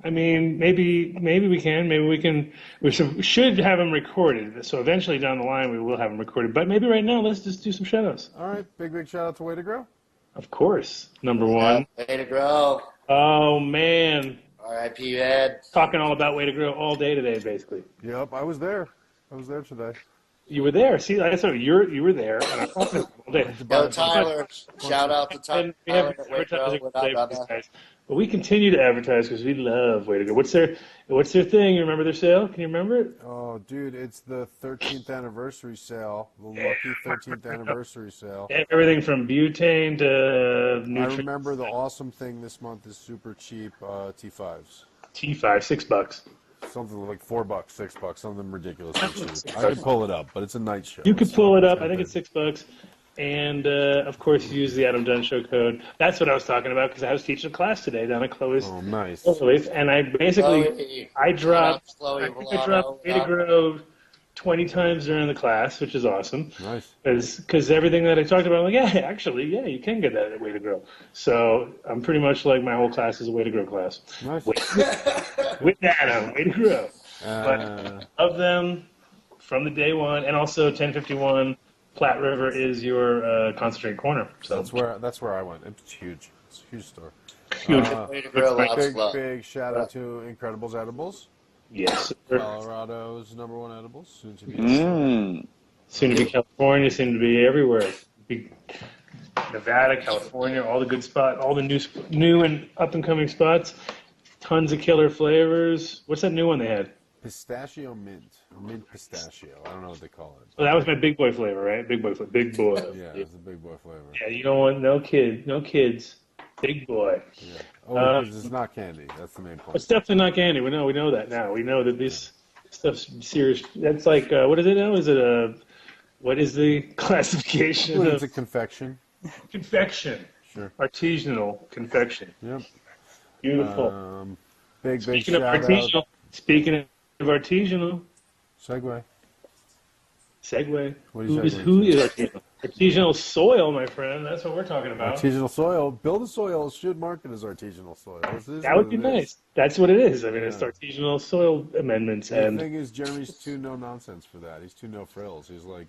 [SPEAKER 1] I mean, maybe we can. Maybe we can. We should have them recorded. So eventually down the line, we will have them recorded. But maybe right now, let's just do some shout-outs.
[SPEAKER 2] All right, big shout-out to Way to Grow.
[SPEAKER 1] Of course. Number one.
[SPEAKER 4] Way to grow.
[SPEAKER 1] Oh, man.
[SPEAKER 4] R.I.P. Ed.
[SPEAKER 1] Talking all about Way to Grow all day today, basically.
[SPEAKER 2] Yep, I was there. I was there today.
[SPEAKER 1] You were there. See, I saw you were there. And I talked to them all day.
[SPEAKER 4] Yo, Tyler. Shout out to Tyler.
[SPEAKER 1] And we have advertising today for these guys. But we continue to advertise because we love Way to Go. What's their thing? You remember their sale? Can you remember it?
[SPEAKER 2] Oh, dude, it's the 13th anniversary sale. The lucky 13th anniversary sale.
[SPEAKER 1] They have everything from butane to
[SPEAKER 2] I
[SPEAKER 1] nutrients.
[SPEAKER 2] remember the awesome thing this month is super cheap T5s.
[SPEAKER 1] T5, $6.
[SPEAKER 2] Something like $4, $6, something ridiculously cheap. I could pull it up, but it's a night show.
[SPEAKER 1] You could pull it up. I think
[SPEAKER 2] it's
[SPEAKER 1] it's $6. And, of course, use the Adam Dunn Show code. That's what I was talking about because I was teaching a class today down at Chloe's.
[SPEAKER 2] Oh, nice.
[SPEAKER 1] And I basically,
[SPEAKER 4] Chloe.
[SPEAKER 1] I dropped
[SPEAKER 4] Chloe
[SPEAKER 1] Way to Grow 20 times during the class, which is awesome.
[SPEAKER 2] Nice.
[SPEAKER 1] Because everything that I talked about, I'm like, yeah, you can get that at Way to Grow. So I'm pretty much like my whole class is a Way to Grow class.
[SPEAKER 2] Nice.
[SPEAKER 1] With Adam, Way to Grow. But of them from the day one, and also 1051, Platte River is your concentrate corner. So
[SPEAKER 2] That's where I went. It's huge. It's a huge store.
[SPEAKER 1] huge.
[SPEAKER 4] Way to grow. Lots of love.
[SPEAKER 2] Big shout out to Incredibles Edibles.
[SPEAKER 1] Yes. Sir.
[SPEAKER 2] Colorado's #1 edibles, soon to be.
[SPEAKER 1] Soon to be California, soon to be everywhere. Be Nevada, California, all the good spots, all the new and up and coming spots. Tons of killer flavors. What's that new one they had?
[SPEAKER 2] Pistachio mint, or mint pistachio. I don't know what they call it.
[SPEAKER 1] Oh, that was my big boy flavor, right? Big boy flavor. Big boy.
[SPEAKER 2] Yeah, it's a big boy flavor.
[SPEAKER 1] Yeah, you don't want no kids. Big boy.
[SPEAKER 2] Yeah. Oh, because it's not candy. That's the main point.
[SPEAKER 1] It's definitely not candy. We know that now. We know that this stuff's serious. That's like what is it now? Is it a what is the classification
[SPEAKER 2] Well,
[SPEAKER 1] of
[SPEAKER 2] it's a confection.
[SPEAKER 1] confection?
[SPEAKER 2] Sure.
[SPEAKER 1] Artisanal confection.
[SPEAKER 2] Yep.
[SPEAKER 1] Beautiful.
[SPEAKER 2] Big
[SPEAKER 1] Speaking of
[SPEAKER 2] shout
[SPEAKER 1] artisanal,
[SPEAKER 2] out.
[SPEAKER 1] speaking of artisanal,
[SPEAKER 2] Segue.
[SPEAKER 1] segue.
[SPEAKER 2] What are you
[SPEAKER 1] Who
[SPEAKER 2] segueing
[SPEAKER 1] is artisanal? Artisanal soil, my friend. That's what we're talking about.
[SPEAKER 2] Artisanal soil. Build a Soil should market as artisanal soil.
[SPEAKER 1] That would be nice. That's what it is. I mean, it's artisanal soil amendments.
[SPEAKER 2] The
[SPEAKER 1] And
[SPEAKER 2] thing is, Jeremy's too no nonsense for that. He's too no frills. He's like,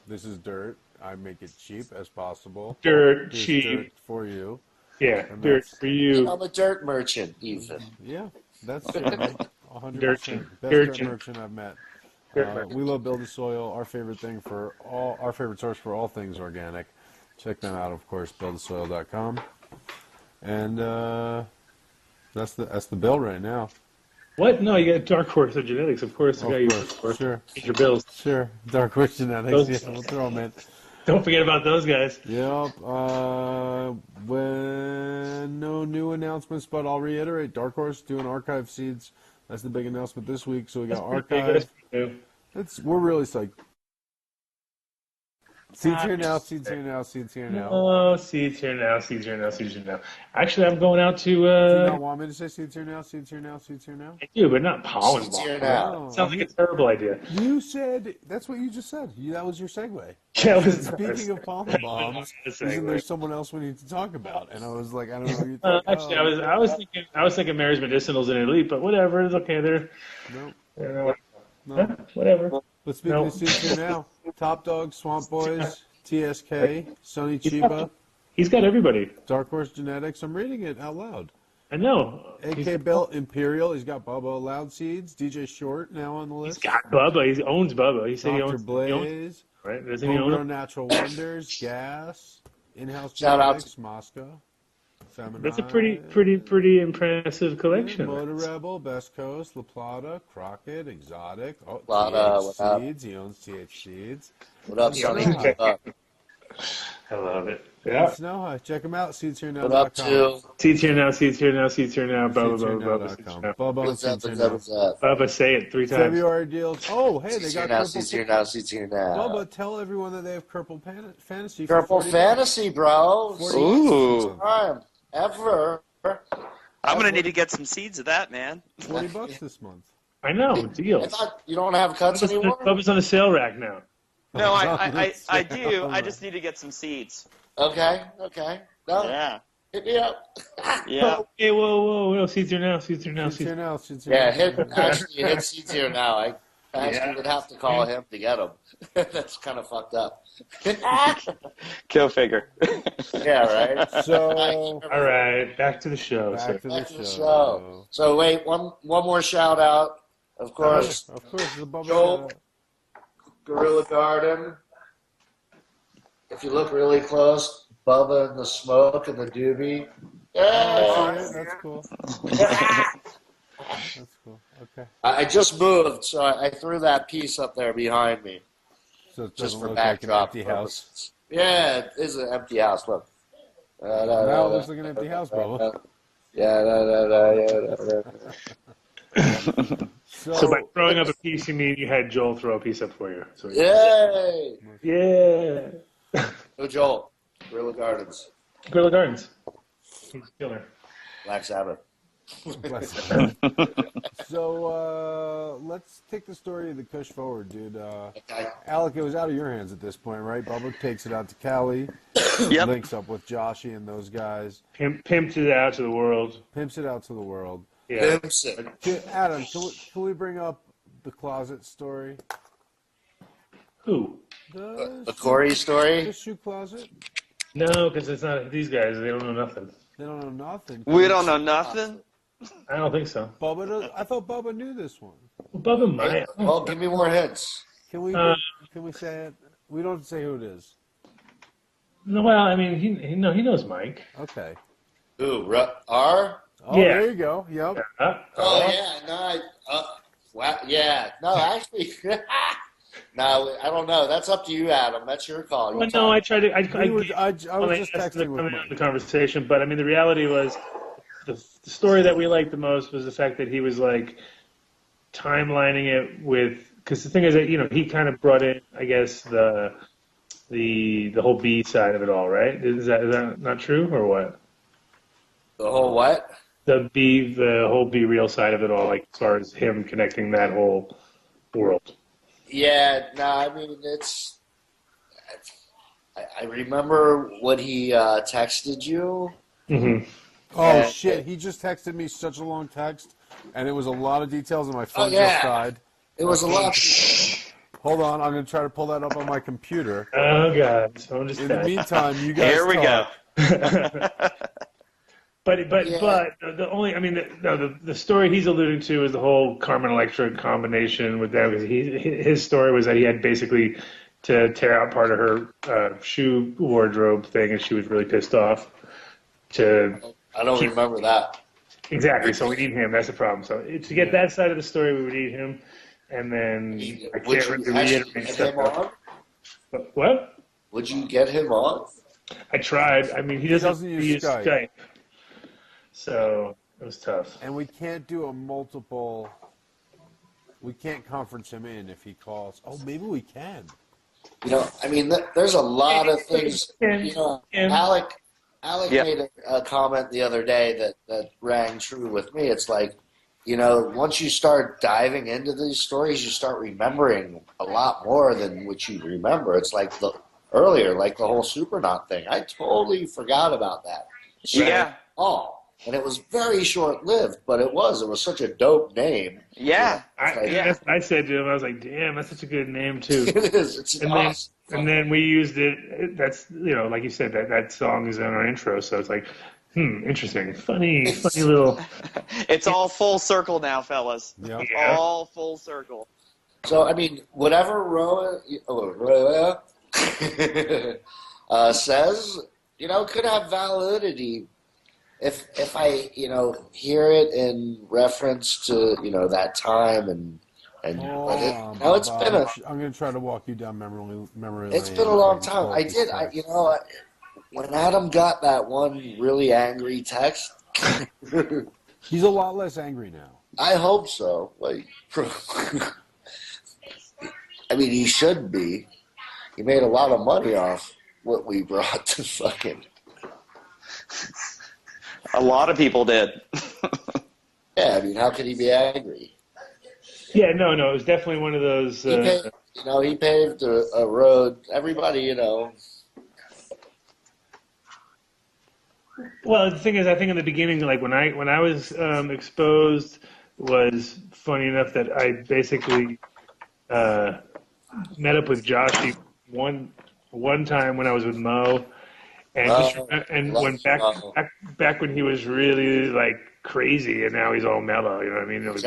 [SPEAKER 2] this is dirt. I make it cheap as possible.
[SPEAKER 1] dirt
[SPEAKER 2] Here's
[SPEAKER 1] cheap.
[SPEAKER 2] dirt for you.
[SPEAKER 1] Yeah,
[SPEAKER 2] And
[SPEAKER 1] dirt
[SPEAKER 2] that's-
[SPEAKER 1] for you.
[SPEAKER 4] I'm a dirt merchant, even.
[SPEAKER 2] Yeah, that's Jeremy. 100%.
[SPEAKER 1] Dirtin.
[SPEAKER 2] Best
[SPEAKER 1] Dirtin.
[SPEAKER 2] dirt merchant I've met.
[SPEAKER 1] Dirt merchant.
[SPEAKER 2] We love Build a Soil. Our favorite source for all things organic. Check them out, of course, buildasoil.com. And that's the bill right now.
[SPEAKER 1] What? No, you got Dark Horse of Genetics, of course. The guy you work for.
[SPEAKER 2] Sure.
[SPEAKER 1] Get your bills.
[SPEAKER 2] Sure. Dark Horse Genetics.
[SPEAKER 1] Those-
[SPEAKER 2] Yeah, we'll throw them in.
[SPEAKER 1] Don't forget about those guys.
[SPEAKER 2] Yep. When no new announcements, but I'll reiterate: Dark Horse doing archive seeds. That's the big announcement this week. So we got archive. We're really psyched. Seeds here now. Seeds here now. Seeds here now.
[SPEAKER 1] Oh, seeds here now. Seeds here now. Seeds here now. Actually, I'm going out to.
[SPEAKER 2] Do you not want me to say seeds here now? Seeds here now. Seeds here now.
[SPEAKER 1] I do, but not pollen
[SPEAKER 4] Seeds here
[SPEAKER 1] bomb.
[SPEAKER 4] now.
[SPEAKER 1] Sounds like a terrible idea.
[SPEAKER 2] You said that's what you just said. That was your segue.
[SPEAKER 1] Yeah, it was
[SPEAKER 2] Speaking of pollen bombs, isn't there someone else we need to talk about? And I was like, I don't know who you're talking
[SPEAKER 1] actually,
[SPEAKER 2] about.
[SPEAKER 1] I was thinking Mary's Medicinals and Elite, but whatever, it's okay.
[SPEAKER 2] Nope. No.
[SPEAKER 1] Whatever.
[SPEAKER 2] But speaking of seeds here now, Top Dog, Swamp Boys, TSK, Sonny Chiba,
[SPEAKER 1] He's got everybody.
[SPEAKER 2] Dark Horse Genetics. I'm reading it out loud.
[SPEAKER 1] I know.
[SPEAKER 2] AK Bill Imperial. He's got Bubba Loud Seeds. DJ Short now on the list.
[SPEAKER 1] He's got Bubba. He owns Bubba. He said he
[SPEAKER 2] Dr.
[SPEAKER 1] owns
[SPEAKER 2] Blaze.
[SPEAKER 1] Right? Doesn't he own
[SPEAKER 2] Homegrown
[SPEAKER 1] him?
[SPEAKER 2] Natural Wonders. Gas. In-house
[SPEAKER 4] Shout out
[SPEAKER 2] Genetics. Moscow. Feminine.
[SPEAKER 1] That's a pretty impressive collection.
[SPEAKER 2] Motor Rebel, Best Coast, La Plata, Crockett, Exotic. Oh,
[SPEAKER 4] Plata, what
[SPEAKER 2] TH
[SPEAKER 4] up?
[SPEAKER 2] Seeds. He owns TH Seeds.
[SPEAKER 4] What up, Sonny?
[SPEAKER 2] Yeah.
[SPEAKER 4] What up?
[SPEAKER 1] I love it.
[SPEAKER 2] Yeah.
[SPEAKER 1] Yeah.
[SPEAKER 2] Snow High. Check him out.
[SPEAKER 4] What up,
[SPEAKER 2] SeedsHereNow.com.
[SPEAKER 4] too?
[SPEAKER 1] Seeds here now. Seeds here now. Seeds here now. Bubba, Bubba, Bubba. Seeds
[SPEAKER 2] SeedsHereNow.com.
[SPEAKER 1] here now.
[SPEAKER 2] Bubba on
[SPEAKER 4] What's up?
[SPEAKER 2] Seeds
[SPEAKER 4] What's
[SPEAKER 2] Here
[SPEAKER 4] up?
[SPEAKER 2] Now.
[SPEAKER 4] What's up?
[SPEAKER 1] Bubba, say it 3 times.
[SPEAKER 2] February deals. Oh, hey, they
[SPEAKER 4] Seeds
[SPEAKER 2] got
[SPEAKER 4] here now.
[SPEAKER 2] Purple.
[SPEAKER 4] Seeds here now. Seeds here now.
[SPEAKER 2] Bubba, tell everyone that they have Purple Fantasy. For
[SPEAKER 4] Purple
[SPEAKER 2] $40.
[SPEAKER 4] Fantasy, bro.
[SPEAKER 2] 40
[SPEAKER 3] Ooh.
[SPEAKER 4] Time ever.
[SPEAKER 3] I'm gonna need to get some seeds of that, man.
[SPEAKER 2] $40 this month.
[SPEAKER 1] I know.
[SPEAKER 4] I
[SPEAKER 1] Deals.
[SPEAKER 4] thought you don't have cuts anymore.
[SPEAKER 1] Bubba's on the sale rack now.
[SPEAKER 3] No, I do. I just need to get some seeds.
[SPEAKER 4] Okay. No,
[SPEAKER 3] Yeah.
[SPEAKER 4] hit me up.
[SPEAKER 3] Yeah.
[SPEAKER 1] Okay, whoa. No, seeds here now. Seeds here now.
[SPEAKER 2] Seeds Here
[SPEAKER 1] Seeds.
[SPEAKER 2] Now. Seeds Here
[SPEAKER 4] Yeah,
[SPEAKER 2] Now.
[SPEAKER 4] hit Seeds here now. I actually would have to call him to get him. That's kind of fucked up.
[SPEAKER 3] Go figure.
[SPEAKER 4] Yeah, right.
[SPEAKER 2] So,
[SPEAKER 1] All right, back to the show.
[SPEAKER 2] back to
[SPEAKER 4] Back
[SPEAKER 2] the
[SPEAKER 4] to the
[SPEAKER 2] show.
[SPEAKER 4] show. So wait, one more shout out. Of course,
[SPEAKER 2] Of course, the Bubba.
[SPEAKER 4] Joel. Gorilla Garden. If you look really close, Bubba and the smoke and the doobie. Yeah.
[SPEAKER 2] That's cool. That's cool. Okay.
[SPEAKER 4] I just moved, so I threw that piece up there behind me,
[SPEAKER 2] So it
[SPEAKER 4] just
[SPEAKER 2] doesn't
[SPEAKER 4] for
[SPEAKER 2] look like an
[SPEAKER 4] backdrop
[SPEAKER 2] empty house.
[SPEAKER 4] purposes. Yeah, it is an empty house. Look.
[SPEAKER 2] Now it looks like an empty house, Bubba.
[SPEAKER 4] Yeah.
[SPEAKER 1] So by throwing up a piece, you mean you had Joel throw a piece up for you? So
[SPEAKER 4] Yay!
[SPEAKER 1] yeah.
[SPEAKER 4] No Joel. Gorilla Gardens.
[SPEAKER 1] Gorilla Gardens. He's a killer.
[SPEAKER 4] Black Sabbath.
[SPEAKER 2] So let's take the story of the Kush forward, dude.
[SPEAKER 4] Okay.
[SPEAKER 2] Alec, it was out of your hands at this point, right? Bubba takes it out to Cali,
[SPEAKER 3] Yep.
[SPEAKER 2] links up with Joshy and those guys,
[SPEAKER 1] Pimped it out to the world.
[SPEAKER 2] pimps it out to the world.
[SPEAKER 1] Yeah.
[SPEAKER 4] Simpson.
[SPEAKER 2] Adam, can we bring up the closet story?
[SPEAKER 1] Who?
[SPEAKER 4] The Corey story?
[SPEAKER 2] The shoe closet?
[SPEAKER 1] No, because it's not these guys. They don't know nothing.
[SPEAKER 2] They don't know nothing.
[SPEAKER 3] We don't know nothing.
[SPEAKER 1] I don't think so.
[SPEAKER 2] I thought Bubba knew this one.
[SPEAKER 1] Bubba might.
[SPEAKER 4] Well, give me more hints.
[SPEAKER 2] Can we say it? We don't have to say who it is.
[SPEAKER 1] No, well, I mean, he knows Mike.
[SPEAKER 2] Okay.
[SPEAKER 4] Who? R?
[SPEAKER 2] Oh,
[SPEAKER 1] Yeah.
[SPEAKER 2] there you go. Yep.
[SPEAKER 4] Oh, yeah. No, wow, yeah. No, actually, no, I don't know. That's up to you, Adam. That's your call. You
[SPEAKER 1] Well,
[SPEAKER 4] tell
[SPEAKER 1] no,
[SPEAKER 4] me.
[SPEAKER 1] I tried to. I
[SPEAKER 2] was just texting with
[SPEAKER 1] the
[SPEAKER 2] Mike.
[SPEAKER 1] conversation, but I mean, the reality was the story that we liked the most was the fact that he was like timelining it with, because the thing is that he kind of brought in, I guess, the whole B side of it all, right? Is that not true or what?
[SPEAKER 4] The whole what?
[SPEAKER 1] The whole Be Real side of it all, like as far as him connecting that whole world.
[SPEAKER 4] Yeah, no, I mean, I remember what he texted you.
[SPEAKER 1] Mm-hmm.
[SPEAKER 2] Oh, shit. He just texted me such a long text, and it was a lot of details, and my phone
[SPEAKER 4] yeah.
[SPEAKER 2] just died.
[SPEAKER 4] It was a lot.
[SPEAKER 2] Hold on. I'm going to try to pull that up on my computer.
[SPEAKER 1] Oh God! Someone just
[SPEAKER 2] In the
[SPEAKER 1] died.
[SPEAKER 2] meantime, you guys
[SPEAKER 3] Here we go.
[SPEAKER 1] But
[SPEAKER 4] Yeah.
[SPEAKER 1] the only, I mean, the story he's alluding to is the whole Carmen Electra combination with them, because his story was that he had basically to tear out part of her shoe wardrobe thing, and she was really pissed off.
[SPEAKER 4] I don't remember that.
[SPEAKER 1] Exactly. So we need him. That's the problem. So to get that side of the story, we would need him, and then I
[SPEAKER 4] Would
[SPEAKER 1] can't
[SPEAKER 4] you
[SPEAKER 1] really
[SPEAKER 4] actually
[SPEAKER 1] reiterate
[SPEAKER 4] get
[SPEAKER 1] stuff.
[SPEAKER 4] him on?
[SPEAKER 1] What?
[SPEAKER 4] Would you get him on?
[SPEAKER 1] I tried. I mean, he doesn't use Skype. So it was tough.
[SPEAKER 2] And we can't do a multiple. We can't conference him in if he calls. Oh, maybe we can.
[SPEAKER 4] You know, I mean, there's a lot of things. You know, Alec made a comment the other day that rang true with me. It's like, you know, once you start diving into these stories, you start remembering a lot more than what you remember. It's like the whole Supernaut thing. I totally forgot about that.
[SPEAKER 3] Yeah.
[SPEAKER 4] And it was very short-lived, but it was such a dope name.
[SPEAKER 3] Yeah.
[SPEAKER 1] That's what I said to him. I was like, damn, that's such a good name, too.
[SPEAKER 4] It is. It's awesome.
[SPEAKER 1] And then we used it. That's, you know, like you said, that song is in our intro, so it's like, interesting. Funny little...
[SPEAKER 3] It's all full circle now, fellas.
[SPEAKER 2] Yep.
[SPEAKER 3] It's all full circle.
[SPEAKER 4] So, I mean, whatever Roa says, you know, could have validity if I, you know, hear it in reference to, you know, that time and it's been
[SPEAKER 2] I'm going to try to walk you down memory lane.
[SPEAKER 4] It's been a long time. When Adam got that one really angry text.
[SPEAKER 2] He's a lot less angry now.
[SPEAKER 4] I hope so. Like, I mean, he should be. He made a lot of money off what we brought to fucking.
[SPEAKER 3] A lot of people did.
[SPEAKER 4] Yeah, I mean, how could he be angry?
[SPEAKER 1] Yeah, no, it was definitely one of those.
[SPEAKER 4] He paved a road. Everybody, you know.
[SPEAKER 1] Well, the thing is, I think in the beginning, like when I was exposed, was funny enough that I basically met up with Joshy one time when I was with Mo, and went back when he was really like crazy, and now he's all mellow. You know what I mean? It was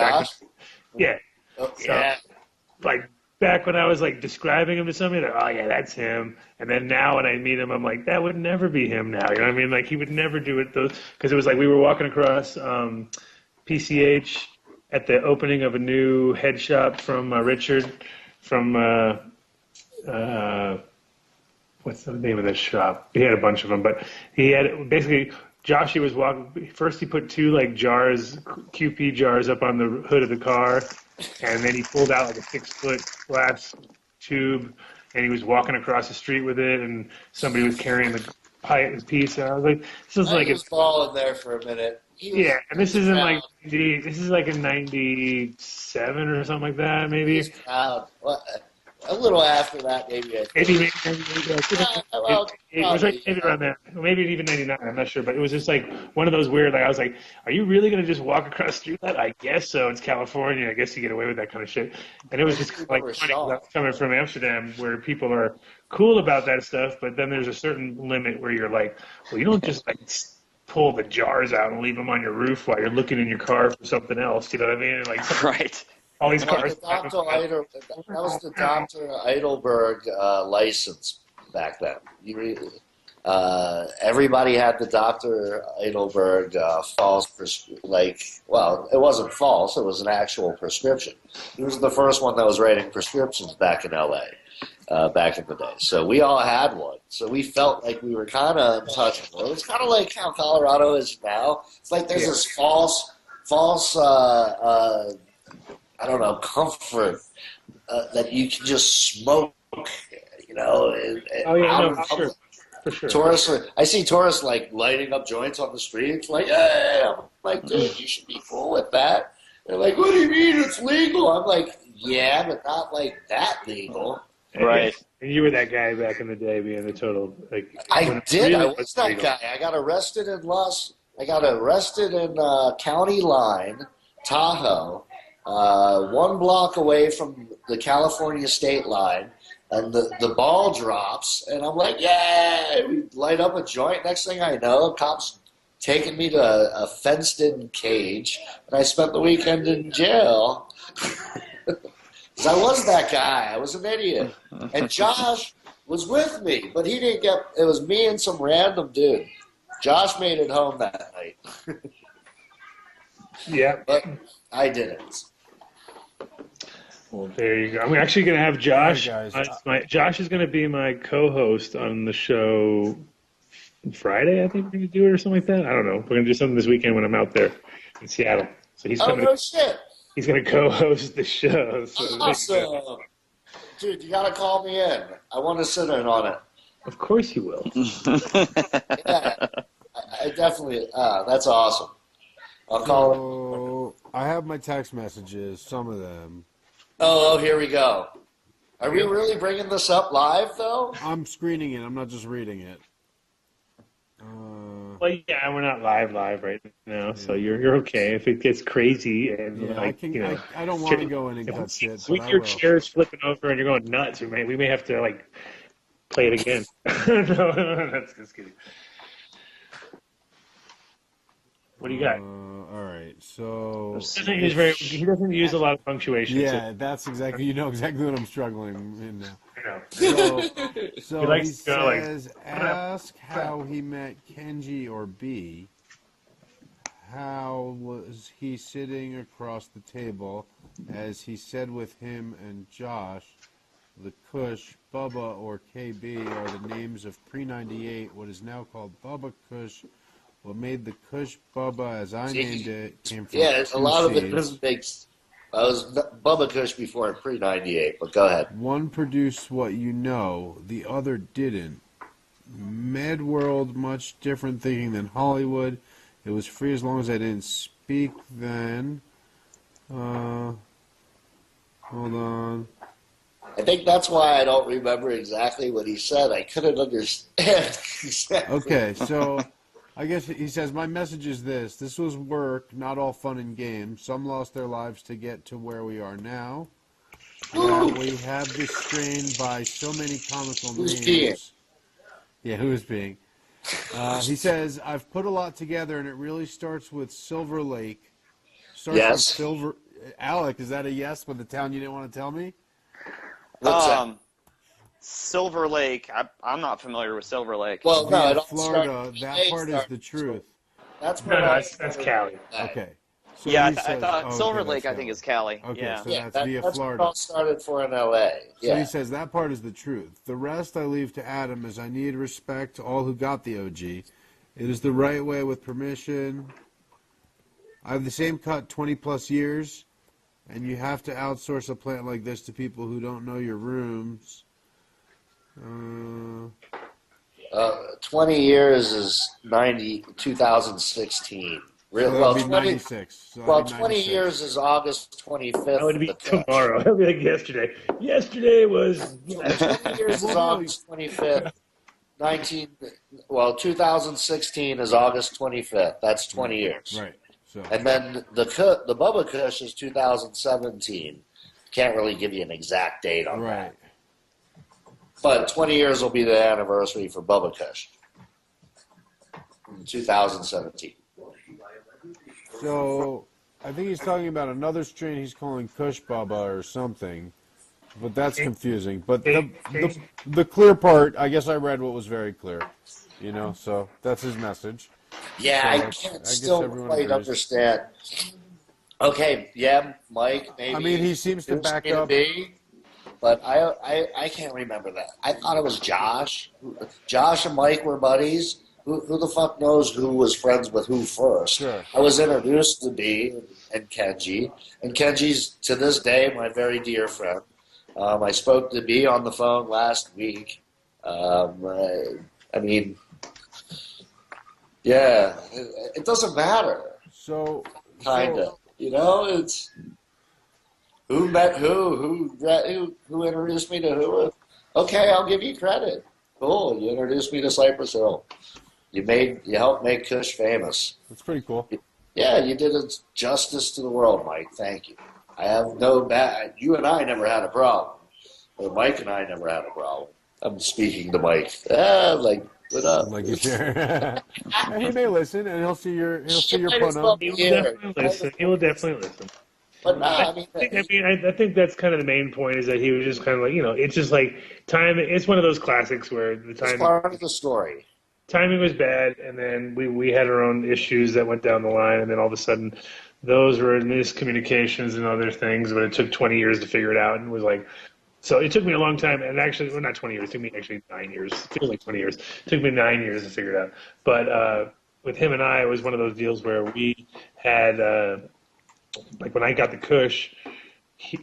[SPEAKER 1] like back when I was like describing him to somebody, like, oh yeah, that's him. And then now when I meet him, I'm like, that would never be him now. You know what I mean? Like he would never do it because it was like we were walking across PCH at the opening of a new head shop from Richard from what's the name of this shop? He had a bunch of them, but he had basically. Joshy was walking. First, he put two like jars, QP jars, up on the hood of the car, and then he pulled out like a 6-foot glass tube, and he was walking across the street with it, and somebody was carrying the piece. And I was like, "This is like
[SPEAKER 4] was falling there for a minute."
[SPEAKER 1] And this isn't like this is like in '97 or something like that, maybe.
[SPEAKER 4] He's proud. Well, a little after that, maybe.
[SPEAKER 1] Maybe it was right maybe around there. Maybe even '99. I'm not sure, but it was just like one of those weird. Like I was like, "Are you really gonna just walk across the street?" That I guess so. It's California. I guess you get away with that kind of shit. And it was just like funny 'cause I was coming from Amsterdam, where people are cool about that stuff, but then there's a certain limit where you're like, "Well, you don't just like pull the jars out and leave them on your roof while you're looking in your car for something else." You know what I mean? Like
[SPEAKER 3] right.
[SPEAKER 1] All these cars.
[SPEAKER 4] That was the Dr. Eidelberg license back then. Everybody had the Dr. Eidelberg false, it wasn't false, it was an actual prescription. He was the first one that was writing prescriptions back in LA, back in the day. So we all had one. So we felt like we were kind of untouchable. It's kind of like how Colorado is now. It's like there's this false I don't know, comfort that you can just smoke, you know. For sure. Tourists, I see tourists like lighting up joints on the streets, like, hey, I'm like, dude, you should be cool with that. They're like, what do you mean it's legal? I'm like, yeah, but not like that legal.
[SPEAKER 3] Right.
[SPEAKER 1] And you were that guy back in the day, being the total like.
[SPEAKER 4] I did. I was that guy. I got arrested in County Line, Tahoe. 1 block away from the California state line, and the ball drops, and I'm like, yay! We light up a joint. Next thing I know, cops taking me to a fenced-in cage, and I spent the weekend in jail. Because I was that guy. I was an idiot. And Josh was with me, but he didn't get. It was me and some random dude. Josh made it home that night.
[SPEAKER 1] Yeah.
[SPEAKER 4] But I didn't.
[SPEAKER 1] Well, there you go. I'm actually going to have Josh.
[SPEAKER 2] All right, guys.
[SPEAKER 1] Josh is going to be my co-host on the show Friday. I think we're going to do it or something like that. I don't know. We're going to do something this weekend when I'm out there in Seattle. So he's
[SPEAKER 4] Oh,
[SPEAKER 1] coming.
[SPEAKER 4] no shit.
[SPEAKER 1] He's going to co-host the show. So
[SPEAKER 4] Awesome. Dude, you got to call me in. I want to sit in on it.
[SPEAKER 1] of course you will.
[SPEAKER 4] Yeah, I definitely, that's awesome. I'll call it.
[SPEAKER 2] So I have my text messages, some of them.
[SPEAKER 4] Oh, here we go. Are we really bringing this up live, though?
[SPEAKER 2] I'm screening it. I'm not just reading it.
[SPEAKER 1] Well, yeah, we're not live right now, so you're okay. If it gets crazy and
[SPEAKER 2] Yeah,
[SPEAKER 1] like
[SPEAKER 2] I don't want to go in and cut shit, but
[SPEAKER 1] with
[SPEAKER 2] I
[SPEAKER 1] your
[SPEAKER 2] will.
[SPEAKER 1] chairs flipping over and you're going nuts, we may have to like play it again. No, that's just kidding. What do you got?
[SPEAKER 2] All right, so
[SPEAKER 1] He doesn't use a lot of punctuation.
[SPEAKER 2] yeah, that's exactly. You know exactly what I'm struggling in now.
[SPEAKER 1] So,
[SPEAKER 2] So
[SPEAKER 1] He likes
[SPEAKER 2] he
[SPEAKER 1] to go like,
[SPEAKER 2] says, ask how he met Kenji or B. How was he sitting across the table? As he said with him and Josh, the Kush, Bubba, or KB are the names of pre-98, what is now called Bubba Kush. What made the Kush Bubba, as I named it, came from
[SPEAKER 4] Yeah,
[SPEAKER 2] two
[SPEAKER 4] a lot of it
[SPEAKER 2] seeds.
[SPEAKER 4] doesn't make. I was Bubba Kush before pre-98, but go ahead.
[SPEAKER 2] One produced what you know, the other didn't. Med world, much different thinking than Hollywood. It was free as long as I didn't speak then. Hold on.
[SPEAKER 4] I think that's why I don't remember exactly what he said. I couldn't understand exactly.
[SPEAKER 2] Okay, so I guess he says, my message is this. This was work, not all fun and games. Some lost their lives to get to where we are now. That we have this strained by so many comical
[SPEAKER 4] Who's
[SPEAKER 2] names.
[SPEAKER 4] peeing?
[SPEAKER 2] Yeah, who is being? He says, I've put a lot together, and it really starts with Silver Lake.
[SPEAKER 4] Yes.
[SPEAKER 2] With Silver. Alec, is that a yes with the town you didn't want to tell me?
[SPEAKER 4] What's that?
[SPEAKER 3] Silver Lake. I'm not familiar with Silver Lake.
[SPEAKER 4] Well, no,
[SPEAKER 2] Yeah,
[SPEAKER 4] it all
[SPEAKER 2] Florida.
[SPEAKER 4] started-
[SPEAKER 2] That part is the truth.
[SPEAKER 4] That's
[SPEAKER 1] no,
[SPEAKER 4] where
[SPEAKER 1] that's Cali.
[SPEAKER 2] Okay. So
[SPEAKER 3] yeah,
[SPEAKER 2] he
[SPEAKER 3] I
[SPEAKER 2] says,
[SPEAKER 3] thought
[SPEAKER 2] oh,
[SPEAKER 3] Silver
[SPEAKER 2] okay,
[SPEAKER 3] Lake.
[SPEAKER 2] that's
[SPEAKER 3] I think
[SPEAKER 2] Cali.
[SPEAKER 3] is Cali.
[SPEAKER 2] Okay,
[SPEAKER 3] Yeah.
[SPEAKER 2] so
[SPEAKER 4] Yeah,
[SPEAKER 2] that's via
[SPEAKER 4] that's
[SPEAKER 2] Florida.
[SPEAKER 4] where it all started for in LA.
[SPEAKER 2] So
[SPEAKER 4] Yeah.
[SPEAKER 2] he says that part is the truth. The rest I leave to Adam, as I need respect to all who got the OG. It is the right way with permission. I have the same cut 20 plus years, and you have to outsource a plant like this to people who don't know your rooms.
[SPEAKER 4] 20 years is 2016. Real,
[SPEAKER 2] So
[SPEAKER 4] well,
[SPEAKER 2] that'd be
[SPEAKER 4] 20,
[SPEAKER 2] 96. So
[SPEAKER 4] well,
[SPEAKER 2] that'd be
[SPEAKER 4] 20
[SPEAKER 2] 96.
[SPEAKER 4] years is August 25th.
[SPEAKER 1] That would be
[SPEAKER 4] the Kush.
[SPEAKER 1] tomorrow. That would be like yesterday. Yesterday was.
[SPEAKER 4] 20 years is August 25th. 2016 is August 25th. That's 20 years.
[SPEAKER 2] Right. So
[SPEAKER 4] And then the Bubba Kush is 2017. Can't really give you an exact date on
[SPEAKER 2] right.
[SPEAKER 4] that. But 20 years will be the anniversary for Bubba Kush. In 2017.
[SPEAKER 2] So I think he's talking about another strain he's calling Kush Bubba or something. But that's confusing. But the clear part, I guess I read what was very clear. You know, so that's his message.
[SPEAKER 4] Yeah,
[SPEAKER 2] So
[SPEAKER 4] I
[SPEAKER 2] I
[SPEAKER 4] can't
[SPEAKER 2] guess
[SPEAKER 4] still
[SPEAKER 2] everyone
[SPEAKER 4] quite
[SPEAKER 2] agrees.
[SPEAKER 4] understand. Okay, yeah, Mike, maybe.
[SPEAKER 2] I mean, he seems to back
[SPEAKER 4] It
[SPEAKER 2] up.
[SPEAKER 4] be, but I can't remember that. I thought it was Josh. Josh and Mike were buddies. Who the fuck knows who was friends with who first?
[SPEAKER 2] Sure.
[SPEAKER 4] I was introduced to B and Kenji, and Kenji's to this day my very dear friend. I spoke to B on the phone last week. I mean, yeah, it doesn't matter.
[SPEAKER 2] So
[SPEAKER 4] Kind of. You know, it's who met who introduced me to who. Okay, I'll give you credit. Cool, you introduced me to Cypress Hill. You helped make Kush famous.
[SPEAKER 2] that's pretty cool.
[SPEAKER 4] Yeah, you did it justice to the world, Mike. Thank you. I have no bad. You and I never had a problem. Or Mike and I never had a problem. I'm speaking to Mike. What up?
[SPEAKER 2] Like you share. He may listen, and he'll see your
[SPEAKER 4] might as well
[SPEAKER 2] pronoun.
[SPEAKER 4] be
[SPEAKER 1] He will
[SPEAKER 4] here.
[SPEAKER 1] definitely listen. He will definitely listen.
[SPEAKER 4] But no, I
[SPEAKER 1] I think that's kind of the main point is that he was just kind of like, it's just like time. It's one of those classics where the
[SPEAKER 4] it's
[SPEAKER 1] timing
[SPEAKER 4] part of the story.
[SPEAKER 1] was bad, and then we had our own issues that went down the line, and then all of a sudden those were miscommunications and other things, but it took 20 years to figure it out, and was like, so it took me a long time, and actually, well, not 20 years, it took me actually 9 years. It feels like 20 years. It took me 9 years to figure it out. But with him and I, it was one of those deals where we had, like when I got the Kush,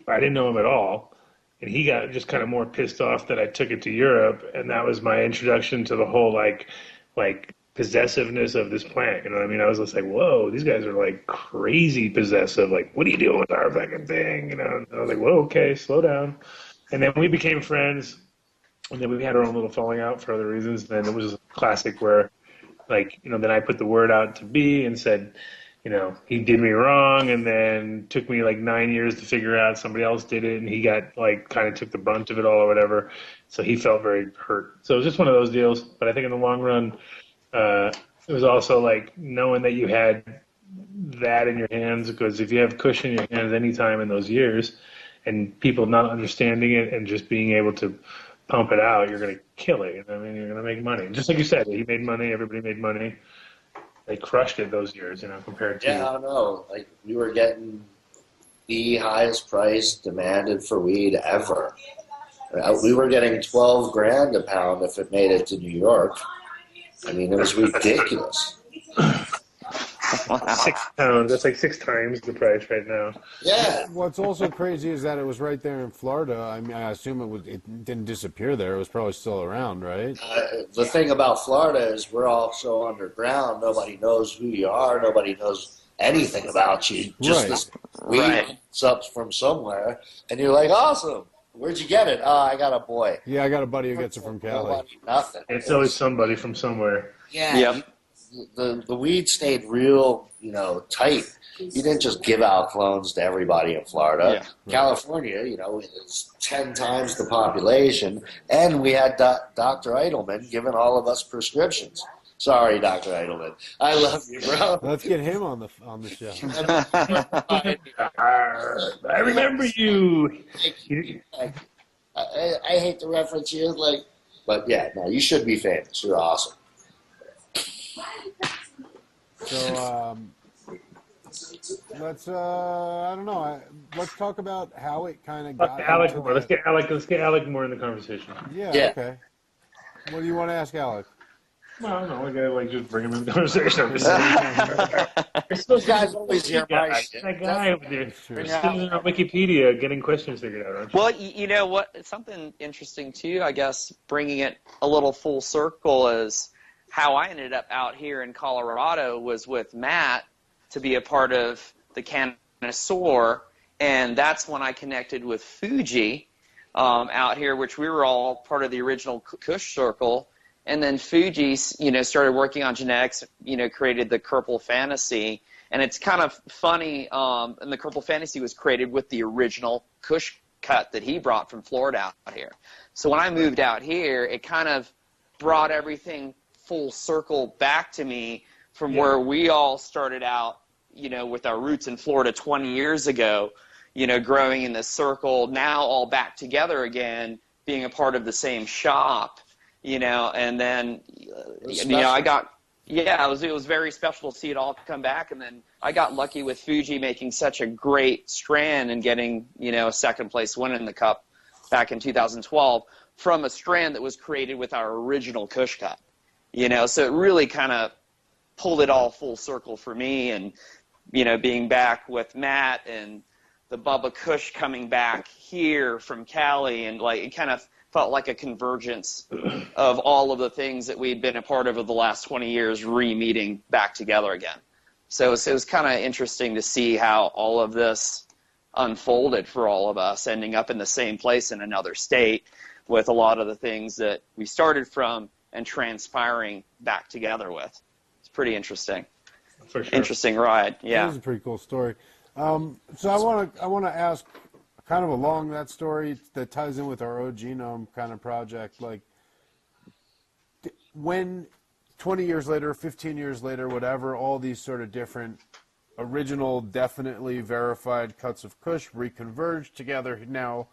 [SPEAKER 1] I didn't know him at all. And he got just kind of more pissed off that I took it to Europe, and that was my introduction to the whole like possessiveness of this plant. You know what I mean? I was just like, whoa, these guys are like crazy possessive. Like, what are you doing with our fucking thing? You know? And I was like, whoa, okay, slow down. And then we became friends, and then we had our own little falling out for other reasons. Then it was a classic where, like, you know, then I put the word out to B and said, you know, he did me wrong, and then took me like 9 years to figure out somebody else did it, and he got like kind of took the brunt of it all or whatever. So he felt very hurt. So it was just one of those deals. But I think in the long run, it was also like knowing that you had that in your hands, because if you have cushion in your hands anytime in those years, and people not understanding it and just being able to pump it out, you're going to kill it. You know what I mean? You're going to make money. Just like you said, he made money, everybody made money. They crushed it those years, you know, compared to...
[SPEAKER 4] Yeah, I know. Like, we were getting the highest price demanded for weed ever. We were getting 12 grand a pound if it made it to New York. I mean, it was ridiculous.
[SPEAKER 3] Wow.
[SPEAKER 1] 6 pounds. That's like 6 times the price right now.
[SPEAKER 4] Yeah.
[SPEAKER 2] What's also crazy is that it was right there in Florida. I mean, I assume it didn't disappear there. It was probably still around, right?
[SPEAKER 4] The thing about Florida is we're all so underground. Nobody knows who you are. Nobody knows anything about you. Just
[SPEAKER 2] Right.
[SPEAKER 4] this weed comes up from somewhere, and you're like, awesome. Where'd you get it? Oh, I got a boy.
[SPEAKER 2] Yeah, I got a buddy who gets it from Cali.
[SPEAKER 4] Nobody, nothing.
[SPEAKER 1] It's always somebody from somewhere.
[SPEAKER 4] Yeah.
[SPEAKER 3] Yep.
[SPEAKER 4] The weed stayed real, you know, tight. You didn't just give out clones to everybody in Florida.
[SPEAKER 3] Yeah.
[SPEAKER 4] California, you know, is 10 times the population, and we had Dr. Eidelman giving all of us prescriptions. Sorry, Dr. Eidelman. I love you, bro.
[SPEAKER 2] Let's get him on the show.
[SPEAKER 1] I remember you.
[SPEAKER 4] I hate to reference you, like, but yeah, no, you should be famous. You're awesome.
[SPEAKER 2] So let's I don't know. Let's talk about how it kind of got.
[SPEAKER 1] Alec more. Let's get Alec more in the conversation.
[SPEAKER 2] Yeah.
[SPEAKER 4] Yeah.
[SPEAKER 2] Okay. What do you want to ask Alec?
[SPEAKER 1] Well, I don't know. We gotta like just bring him in the conversation.
[SPEAKER 4] Those guys always hear my shit.
[SPEAKER 1] That guy over there
[SPEAKER 2] Sure.
[SPEAKER 1] sitting on Wikipedia getting questions figured out, aren't you?
[SPEAKER 3] Well, you know what? Something interesting too, I guess, bringing it a little full circle is how I ended up out here in Colorado was with Matt to be a part of the Connoisseur, and that's when I connected with Fuji out here, which we were all part of the original Kush Circle. And then Fuji, you know, started working on genetics, you know, created the Purple Fantasy. And it's kind of funny, and the Purple Fantasy was created with the original Kush cut that he brought from Florida out here. So when I moved out here, it kind of brought everything full circle back to me from where we all started out, you know, with our roots in Florida 20 years ago, you know, growing in this circle, now all back together again, being a part of the same shop. You know, and then, you know, it was very special to see it all come back. And then I got lucky with Fuji making such a great strand and getting, you know, a second place win in the Cup back in 2012 from a strand that was created with our original Kush cut. You know, so it really kind of pulled it all full circle for me. And, you know, being back with Matt and the Bubba Kush coming back here from Cali, and like it kind of felt like a convergence of all of the things that we'd been a part of over the last 20 years re-meeting back together again. So it was kind of interesting to see how all of this unfolded for all of us, ending up in the same place in another state with a lot of the things that we started from and transpiring back together with. It's pretty interesting.
[SPEAKER 1] For sure.
[SPEAKER 3] Interesting ride, yeah.
[SPEAKER 2] That was a pretty cool story. So I want to ask, kind of along that story that ties in with our O Genome kind of project, like when 20 years later, 15 years later, whatever, all these sort of different original, definitely verified cuts of Kush reconverged together now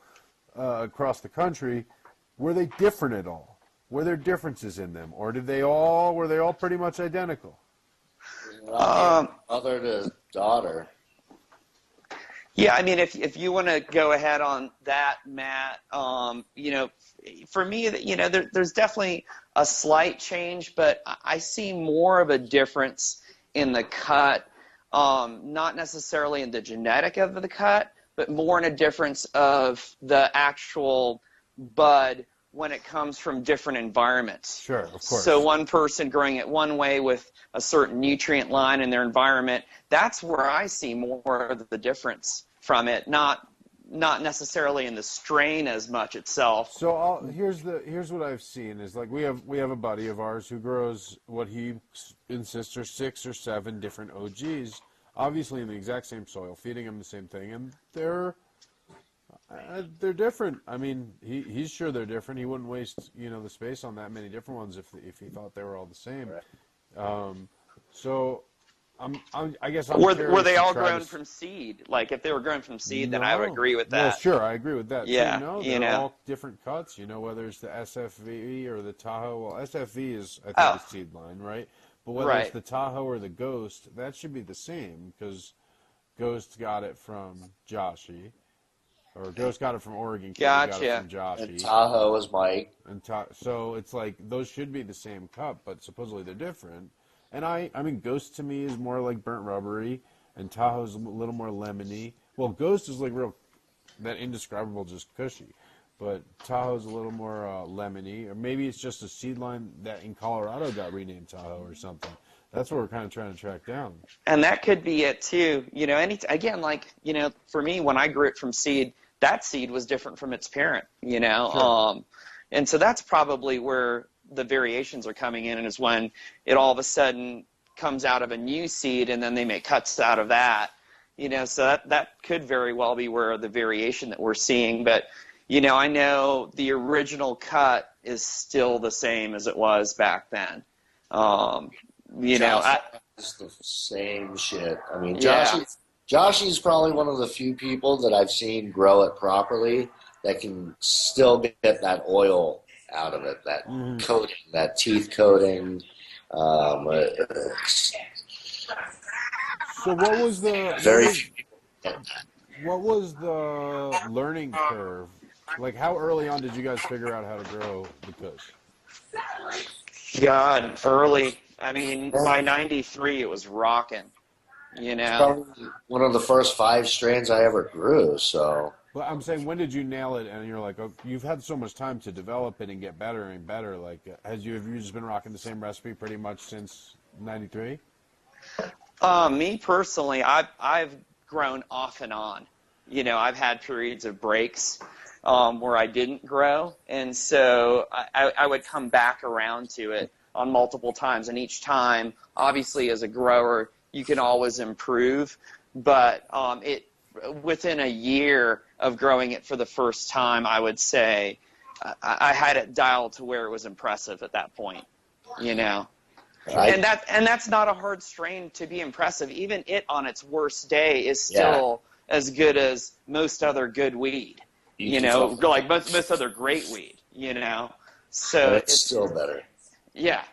[SPEAKER 2] across the country, were they different at all? Were there differences in them, or were they all pretty much identical?
[SPEAKER 4] Mother to daughter.
[SPEAKER 3] Yeah, I mean, if you want to go ahead on that, Matt, you know, for me, you know, there's definitely a slight change, but I see more of a difference in the cut, not necessarily in the genetic of the cut, but more in a difference of the actual bud when it comes from different environments.
[SPEAKER 2] Sure, of course.
[SPEAKER 3] So one person growing it one way with a certain nutrient line in their environment, that's where I see more of the difference from it, not necessarily in the strain as much itself.
[SPEAKER 2] So here's what I've seen is like we have a buddy of ours who grows what he insists are 6 or 7 different OGs, obviously in the exact same soil, feeding them the same thing, and they're different. I mean, he's sure they're different. He wouldn't waste the space on that many different ones if he thought they were all the same.
[SPEAKER 4] Right.
[SPEAKER 2] So I guess
[SPEAKER 3] were they all grown from seed? Like if they were grown from seed, then I would agree with that.
[SPEAKER 2] Well, sure, I agree with that.
[SPEAKER 3] Yeah,
[SPEAKER 2] too. They're all different cuts. Whether it's the SFV or the Tahoe. Well, SFV is I think the seed line, right? But whether it's the Tahoe or the Ghost, that should be the same because Ghost got it from Joshy. Or Ghost got it from Oregon.
[SPEAKER 3] Gotcha.
[SPEAKER 2] Got it from Joshy.
[SPEAKER 4] And Tahoe is Mike.
[SPEAKER 2] So it's like those should be the same cup, but supposedly they're different. And I mean, Ghost to me is more like burnt rubbery, and Tahoe's a little more lemony. Well, Ghost is like real, that indescribable, just cushy. But Tahoe's a little more lemony, or maybe it's just a seed line that in Colorado got renamed Tahoe or something. That's what we're kind of trying to track down.
[SPEAKER 3] And that could be it too. For me, when I grew it from seed, that seed was different from its parent.
[SPEAKER 2] Sure.
[SPEAKER 3] And so that's probably where the variations are coming in, and is when it all of a sudden comes out of a new seed, and then they make cuts out of that. So that could very well be where the variation that we're seeing. But I know the original cut is still the same as it was back then.
[SPEAKER 4] It's the same shit. I mean, Joshy's probably one of the few people that I've seen grow it properly that can still get that oil out of it, that coating, that teeth coating.
[SPEAKER 2] So what was the What was the learning curve? Like, how early on did you guys figure out how to grow the Kush?
[SPEAKER 3] God, early. I mean, by 93, it was rocking.
[SPEAKER 4] It's probably one of the first 5 strains I ever grew, so.
[SPEAKER 2] Well, I'm saying, when did you nail it? And you're like, oh, you've had so much time to develop it and get better and better. Like, have you just been rocking the same recipe pretty much since 93?
[SPEAKER 3] Me personally, I've grown off and on. I've had periods of breaks where I didn't grow, and so I would come back around to it on multiple times, and each time, obviously, as a grower, you can always improve, but within a year of growing it for the first time, I would say I had it dialed to where it was impressive at that point, And that's not a hard strain to be impressive. Even it on its worst day is still as good as most other good weed, like most other great weed, So
[SPEAKER 4] but it's still better.
[SPEAKER 3] Yeah.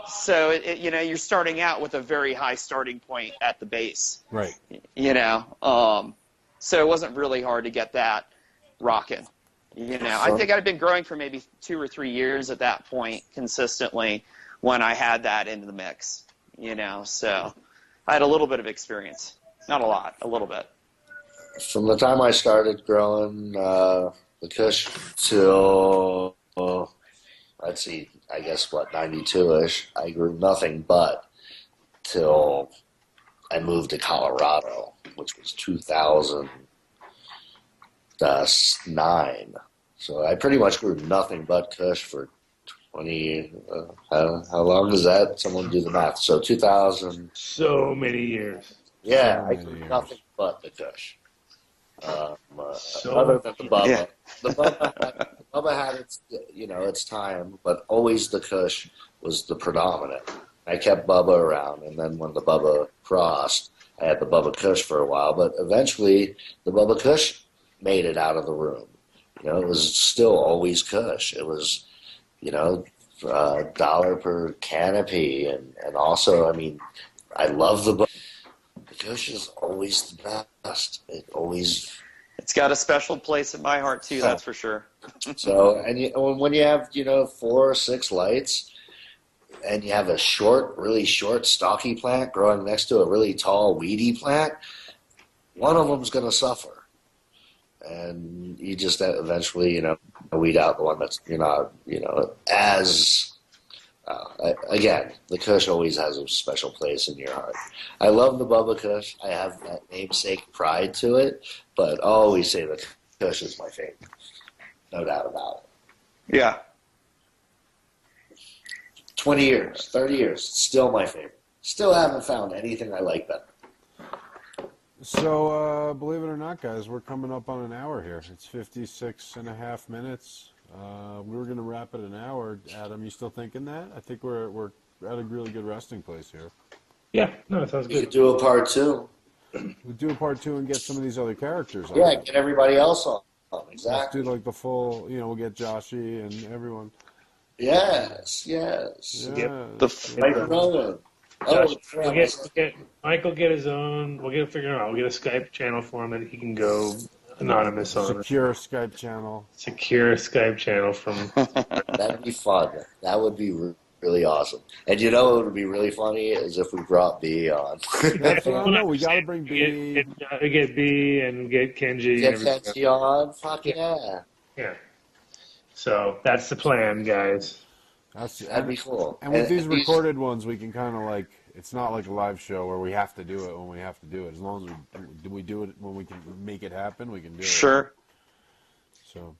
[SPEAKER 3] So, you're starting out with a very high starting point at the base.
[SPEAKER 2] Right.
[SPEAKER 3] So it wasn't really hard to get that rocking. I think I'd been growing for maybe 2 or 3 years at that point consistently when I had that into the mix, So I had a little bit of experience. Not a lot, a little bit.
[SPEAKER 4] From the time I started growing the Kush till, let's see, I guess, 92-ish, I grew nothing but till I moved to Colorado, which was 2009. So I pretty much grew nothing but Kush for 20, how long is that? Someone do the math. So 2000.
[SPEAKER 1] So many years.
[SPEAKER 4] Yeah, I grew nothing but the Kush. Other than the Bubba.
[SPEAKER 3] Yeah.
[SPEAKER 4] The Bubba had its time, but always the Kush was the predominant. I kept Bubba around, and then when the Bubba crossed, I had the Bubba Kush for a while, but eventually the Bubba Kush made it out of the room. It was still always Kush. It was, $1 per canopy, and also, I mean, I love the Bubba. Kush is always the best.
[SPEAKER 3] It's got a special place in my heart too. That's for sure.
[SPEAKER 4] So, when you have 4 or 6 lights, and you have a really short, stocky plant growing next to a really tall, weedy plant, one of them's going to suffer, and you just eventually, weed out the one that's you're not, as. Again, the Kush always has a special place in your heart. I love the Bubba Kush. I have that namesake pride to it, but I always say the Kush is my favorite. No doubt about it.
[SPEAKER 3] Yeah.
[SPEAKER 4] 20 years, 30 years, still my favorite. Still haven't found anything I like better.
[SPEAKER 2] So, believe it or not, guys, we're coming up on an hour here. It's 56 and a half minutes. We were going to wrap it an hour. Adam, you still thinking that? I think we're at a really good resting place here.
[SPEAKER 1] Yeah, no, it sounds
[SPEAKER 4] We
[SPEAKER 1] good.
[SPEAKER 4] could do a part 2.
[SPEAKER 2] We'll do a part 2 and get some of these other characters on.
[SPEAKER 4] Yeah, get everybody else on. Exactly.
[SPEAKER 2] Let's do like the full, we'll get Joshy and everyone.
[SPEAKER 4] Yes.
[SPEAKER 2] Yeah.
[SPEAKER 4] Mike Rowan.
[SPEAKER 1] Josh, Michael get his own. We'll figure it out. We'll get a Skype channel for him that he can go anonymous on.
[SPEAKER 2] Secure Skype channel.
[SPEAKER 1] Secure Skype channel from.
[SPEAKER 4] That'd be fun. That would be really awesome. And what would be really funny is if we brought B on.
[SPEAKER 2] That's what I know. We got to bring B.
[SPEAKER 1] Get B and get Kenji.
[SPEAKER 4] Get Kenji on. Fuck yeah.
[SPEAKER 1] Yeah. So that's the plan, guys.
[SPEAKER 4] That'd be cool.
[SPEAKER 2] And with these recorded ones, we can kind of it's not like a live show where we have to do it when we have to do it. As long as we do it when we can make it happen, we can do it.
[SPEAKER 3] Sure.
[SPEAKER 2] So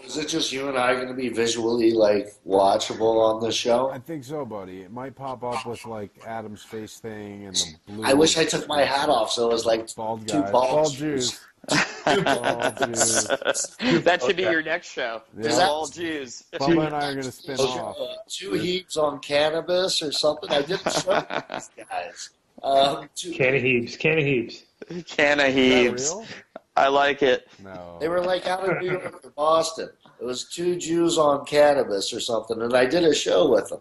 [SPEAKER 4] is it just you and I going to be visually watchable on the show?
[SPEAKER 2] I think so, buddy. It might pop up with Adam's face thing and the blue.
[SPEAKER 4] I wish I took my hat off so it was
[SPEAKER 2] bald
[SPEAKER 4] two
[SPEAKER 2] guy.
[SPEAKER 4] bald
[SPEAKER 2] Jews.
[SPEAKER 3] That should be your next show.
[SPEAKER 2] Yeah.
[SPEAKER 3] All Jews.
[SPEAKER 2] Bubba and I are going to spin off.
[SPEAKER 4] 2 heaps on cannabis or something. I didn't show these guys.
[SPEAKER 1] Can of heaps.
[SPEAKER 3] Can of
[SPEAKER 2] Is
[SPEAKER 3] heaps.
[SPEAKER 2] that real?
[SPEAKER 3] I like it.
[SPEAKER 2] No.
[SPEAKER 4] They were out of New York or Boston. It was 2 Jews on cannabis or something, and I did a show with them.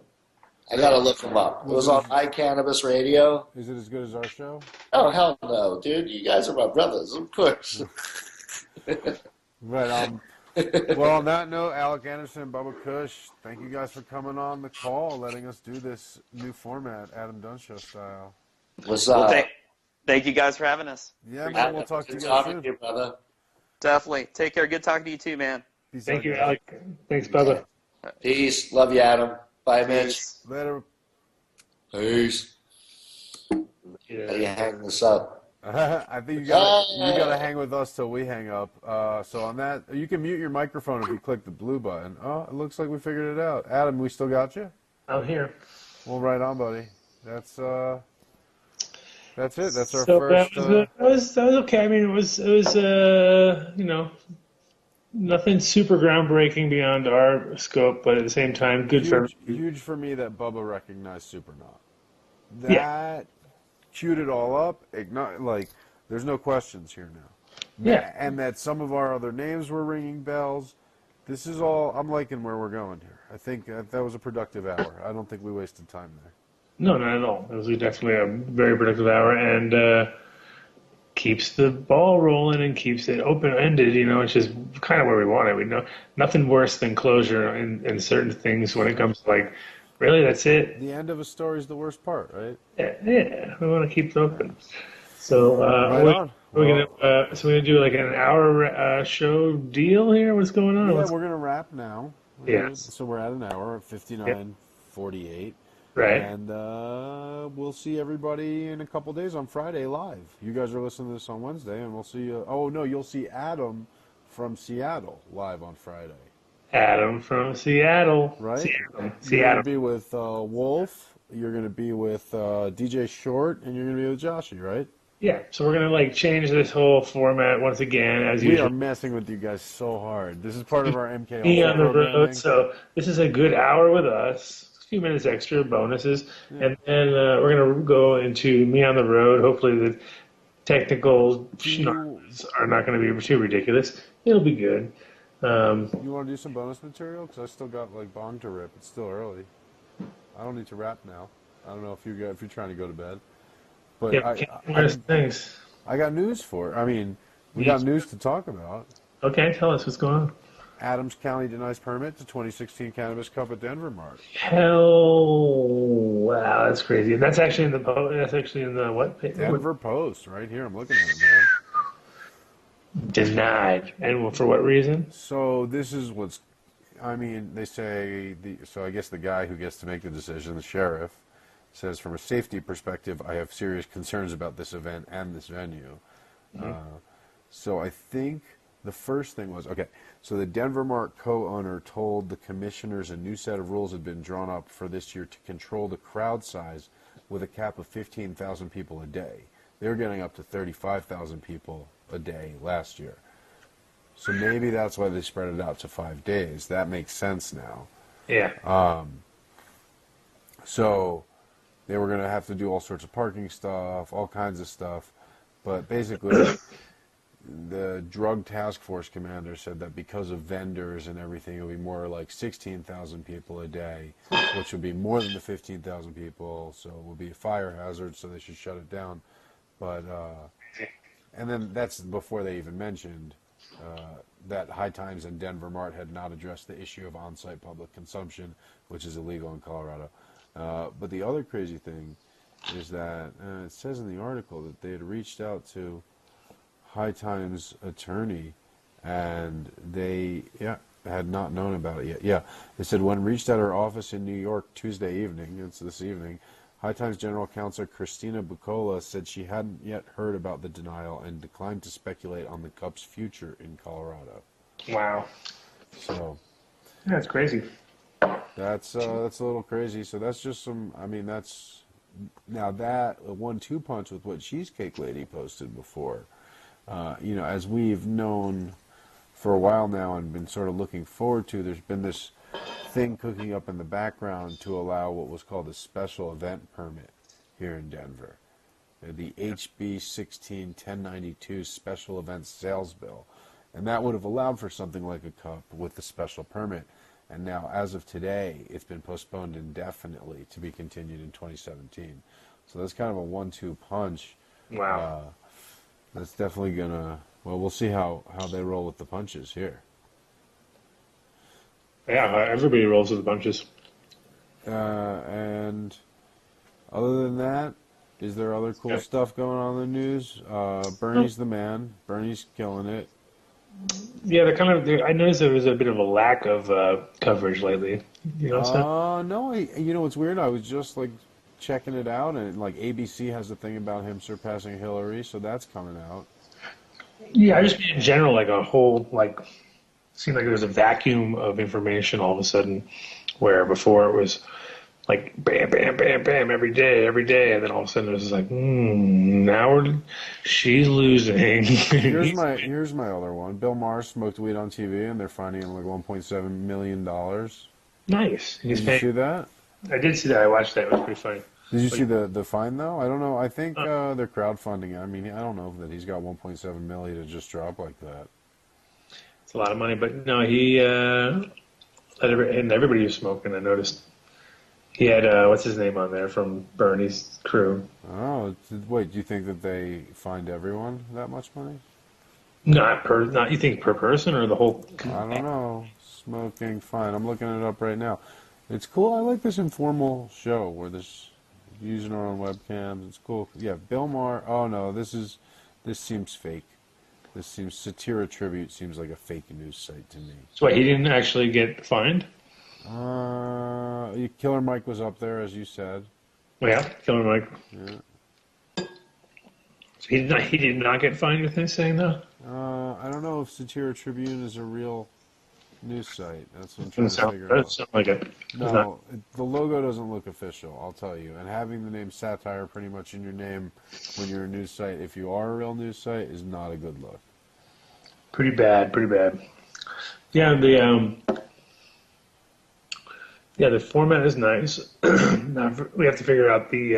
[SPEAKER 4] I gotta look them up. It was on iCannabis Radio.
[SPEAKER 2] Is it as good as our show?
[SPEAKER 4] Oh, hell no, dude. You guys are my brothers, of course.
[SPEAKER 2] Right. Well, on that note, Alec Anderson and Bubba Kush, thank you guys for coming on the call, letting us do this new format, Adam Dunn Show style.
[SPEAKER 4] What's
[SPEAKER 3] Well,
[SPEAKER 4] up?
[SPEAKER 3] thank you guys for having us.
[SPEAKER 2] Yeah, man, we'll talk to you
[SPEAKER 4] Good
[SPEAKER 2] guys
[SPEAKER 4] talking
[SPEAKER 2] soon.
[SPEAKER 4] to you, brother.
[SPEAKER 3] Definitely. Take care. Good talking to you too, man.
[SPEAKER 2] Peace
[SPEAKER 1] Thank
[SPEAKER 2] out,
[SPEAKER 1] you,
[SPEAKER 2] guys.
[SPEAKER 1] Alec. Thanks, Bubba.
[SPEAKER 4] Peace. Love you, Adam. Bye, Mitch.
[SPEAKER 3] Peace.
[SPEAKER 2] Later.
[SPEAKER 4] Peace. How do you hang this up?
[SPEAKER 2] I think you gotta hang with us till we hang up. So on that, you can mute your microphone if you click the blue button. Oh, it looks like we figured it out. Adam, we still got you?
[SPEAKER 1] I'm here.
[SPEAKER 2] Well, right on, buddy. That's it. That's our
[SPEAKER 1] So
[SPEAKER 2] first.
[SPEAKER 1] that was okay. I mean, it was nothing super groundbreaking beyond our scope, but at the same time, good for
[SPEAKER 2] huge for me that Bubba recognized Supernaut. That
[SPEAKER 1] Yeah.
[SPEAKER 2] queued it all up. There's no questions here now.
[SPEAKER 1] Yeah.
[SPEAKER 2] And that some of our other names were ringing bells. This is all. I'm liking where we're going here. I think that was a productive hour. I don't think we wasted time there.
[SPEAKER 1] No, not at all. It was definitely a very productive hour and keeps the ball rolling and keeps it open-ended, which is kind of where we want it. We know nothing worse than closure in certain things when it comes to really, that's it?
[SPEAKER 2] The end of a story is the worst part, right?
[SPEAKER 1] Yeah, we want to keep it open. So
[SPEAKER 2] Right on.
[SPEAKER 1] we're gonna do an hour show deal here. What's going on?
[SPEAKER 2] Yeah, we're gonna wrap now.
[SPEAKER 1] Yes.
[SPEAKER 2] So we're at an hour, 59:48.
[SPEAKER 1] Right.
[SPEAKER 2] And we'll see everybody in a couple days on Friday live. You guys are listening to this on Wednesday, and we'll see you. Oh, no, you'll see Adam from Seattle live on Friday.
[SPEAKER 1] Adam from Seattle.
[SPEAKER 2] Right? You're
[SPEAKER 1] Seattle.
[SPEAKER 2] going to be with Wolf, you're going to be with DJ Short, and you're going to be with Joshy, right?
[SPEAKER 1] Yeah, so we're going to change this whole format once again, as
[SPEAKER 2] We
[SPEAKER 1] usual.
[SPEAKER 2] are messing with you guys so hard. This is part of our MK
[SPEAKER 1] Be
[SPEAKER 2] Ultra
[SPEAKER 1] on the
[SPEAKER 2] programming.
[SPEAKER 1] road, so this is a good hour with us. A few minutes extra, bonuses, and then we're going to go into me on the road. Hopefully the technical schnarrs are not going to be too ridiculous. It'll be good.
[SPEAKER 2] You want to do some bonus material? Because I still got bong to rip. It's still early. I don't need to rap now. I don't know if you're trying to go to bed. But
[SPEAKER 1] Yeah, where's things?
[SPEAKER 2] I got news for it. I mean, we got news to talk about.
[SPEAKER 1] Okay, tell us what's going on.
[SPEAKER 2] Adams County denies permit to 2016 Cannabis Cup at Denver Mart.
[SPEAKER 1] Hell, wow, that's crazy. That's actually in the that's actually in the what?
[SPEAKER 2] Denver Post, right here. I'm looking at it, man.
[SPEAKER 1] Denied. And for what reason?
[SPEAKER 2] So this is what's, I mean, they say, so I guess the guy who gets to make the decision, the sheriff, says, from a safety perspective, I have serious concerns about this event and this venue. So I think the first thing was, okay, so the Denver Mart co-owner told the commissioners a new set of rules had been drawn up for this year to control the crowd size with a cap of 15,000 people a day. They were getting up to 35,000 people a day last year. So maybe that's why they spread it out to 5 days. That makes sense now.
[SPEAKER 1] Yeah.
[SPEAKER 2] So they were going to have to do all sorts of parking stuff, all kinds of stuff. But basically, the drug task force commander said that because of vendors and everything, it would be more like 16,000 people a day, which would be more than the 15,000 people. So it would be a fire hazard, so they should shut it down. But and then that's before they even mentioned that High Times and Denver Mart had not addressed the issue of on-site public consumption, which is illegal in Colorado. But the other crazy thing is that it says in the article that they had reached out to High Times attorney, and they had not known about it yet. Yeah, they said when reached at her office in New York Tuesday evening, it's this evening, High Times General Counsel Christina Bucola said she hadn't yet heard about the denial and declined to speculate on the Cup's future in Colorado.
[SPEAKER 1] Wow.
[SPEAKER 2] So
[SPEAKER 1] That's crazy.
[SPEAKER 2] that's a little crazy. So that's just some. I mean, that's now that a 1-2 punch with what Cheesecake Lady posted before. As we've known for a while now and been sort of looking forward to, there's been this thing cooking up in the background to allow what was called a special event permit here in Denver. The HB 16-1092 Special Events Sales Bill. And that would have allowed for something like a cup with the special permit. And now, as of today, it's been postponed indefinitely to be continued in 2017. So that's kind of a 1-2 punch.
[SPEAKER 1] Wow.
[SPEAKER 2] That's definitely going to, well, we'll see how they roll with the punches here.
[SPEAKER 1] Yeah, everybody rolls with the punches.
[SPEAKER 2] And other than that, is there other cool stuff going on in the news? Bernie's the man. Bernie's killing it.
[SPEAKER 1] Yeah, I noticed there was a bit of a lack of coverage lately. You know what
[SPEAKER 2] No, you know what's weird? I was just like checking it out, and like ABC has a thing about him surpassing Hillary, so that's coming out.
[SPEAKER 1] Yeah, I just mean in general, like a whole, like, seemed like there was a vacuum of information all of a sudden, where before it was like bam, bam, bam, bam every day, and then all of a sudden it was just like, she's losing.
[SPEAKER 2] Here's my other one. Bill Maher smoked weed on TV, and they're finding him like $1.7 million.
[SPEAKER 1] Nice.
[SPEAKER 2] Did you see that?
[SPEAKER 1] I did see that. I watched that. It was pretty funny.
[SPEAKER 2] Did you see the fine though? I don't know. I think they're crowdfunding. I mean, I don't know that he's got 1.7 million to just drop like that.
[SPEAKER 1] It's a lot of money, but no, he and everybody was smoking. I noticed he had what's his name on there from Bernie's crew.
[SPEAKER 2] Oh, wait. Do you think that they fined everyone that much money?
[SPEAKER 1] Not you think per person or the whole?
[SPEAKER 2] I don't know. Smoking fine. I'm looking it up right now. It's cool. I like this informal show where this using our own webcams. It's cool. Yeah, Bill Maher. Oh no, this seems fake. This seems Satira Tribute seems like a fake news site to me.
[SPEAKER 1] So he didn't actually get fined?
[SPEAKER 2] Killer Mike was up there, as you said.
[SPEAKER 1] Oh, yeah, Killer Mike.
[SPEAKER 2] Yeah.
[SPEAKER 1] So he did not get fined with him saying that?
[SPEAKER 2] I don't know if Satira Tribune is a real news site. That's what I'm trying to figure out.
[SPEAKER 1] Doesn't sound like it.
[SPEAKER 2] No, the logo doesn't look official, I'll tell you. And having the name Satire pretty much in your name when you're a news site, if you are a real news site, is not a good look.
[SPEAKER 1] Pretty bad. Yeah, the format is nice. Now we have to figure out the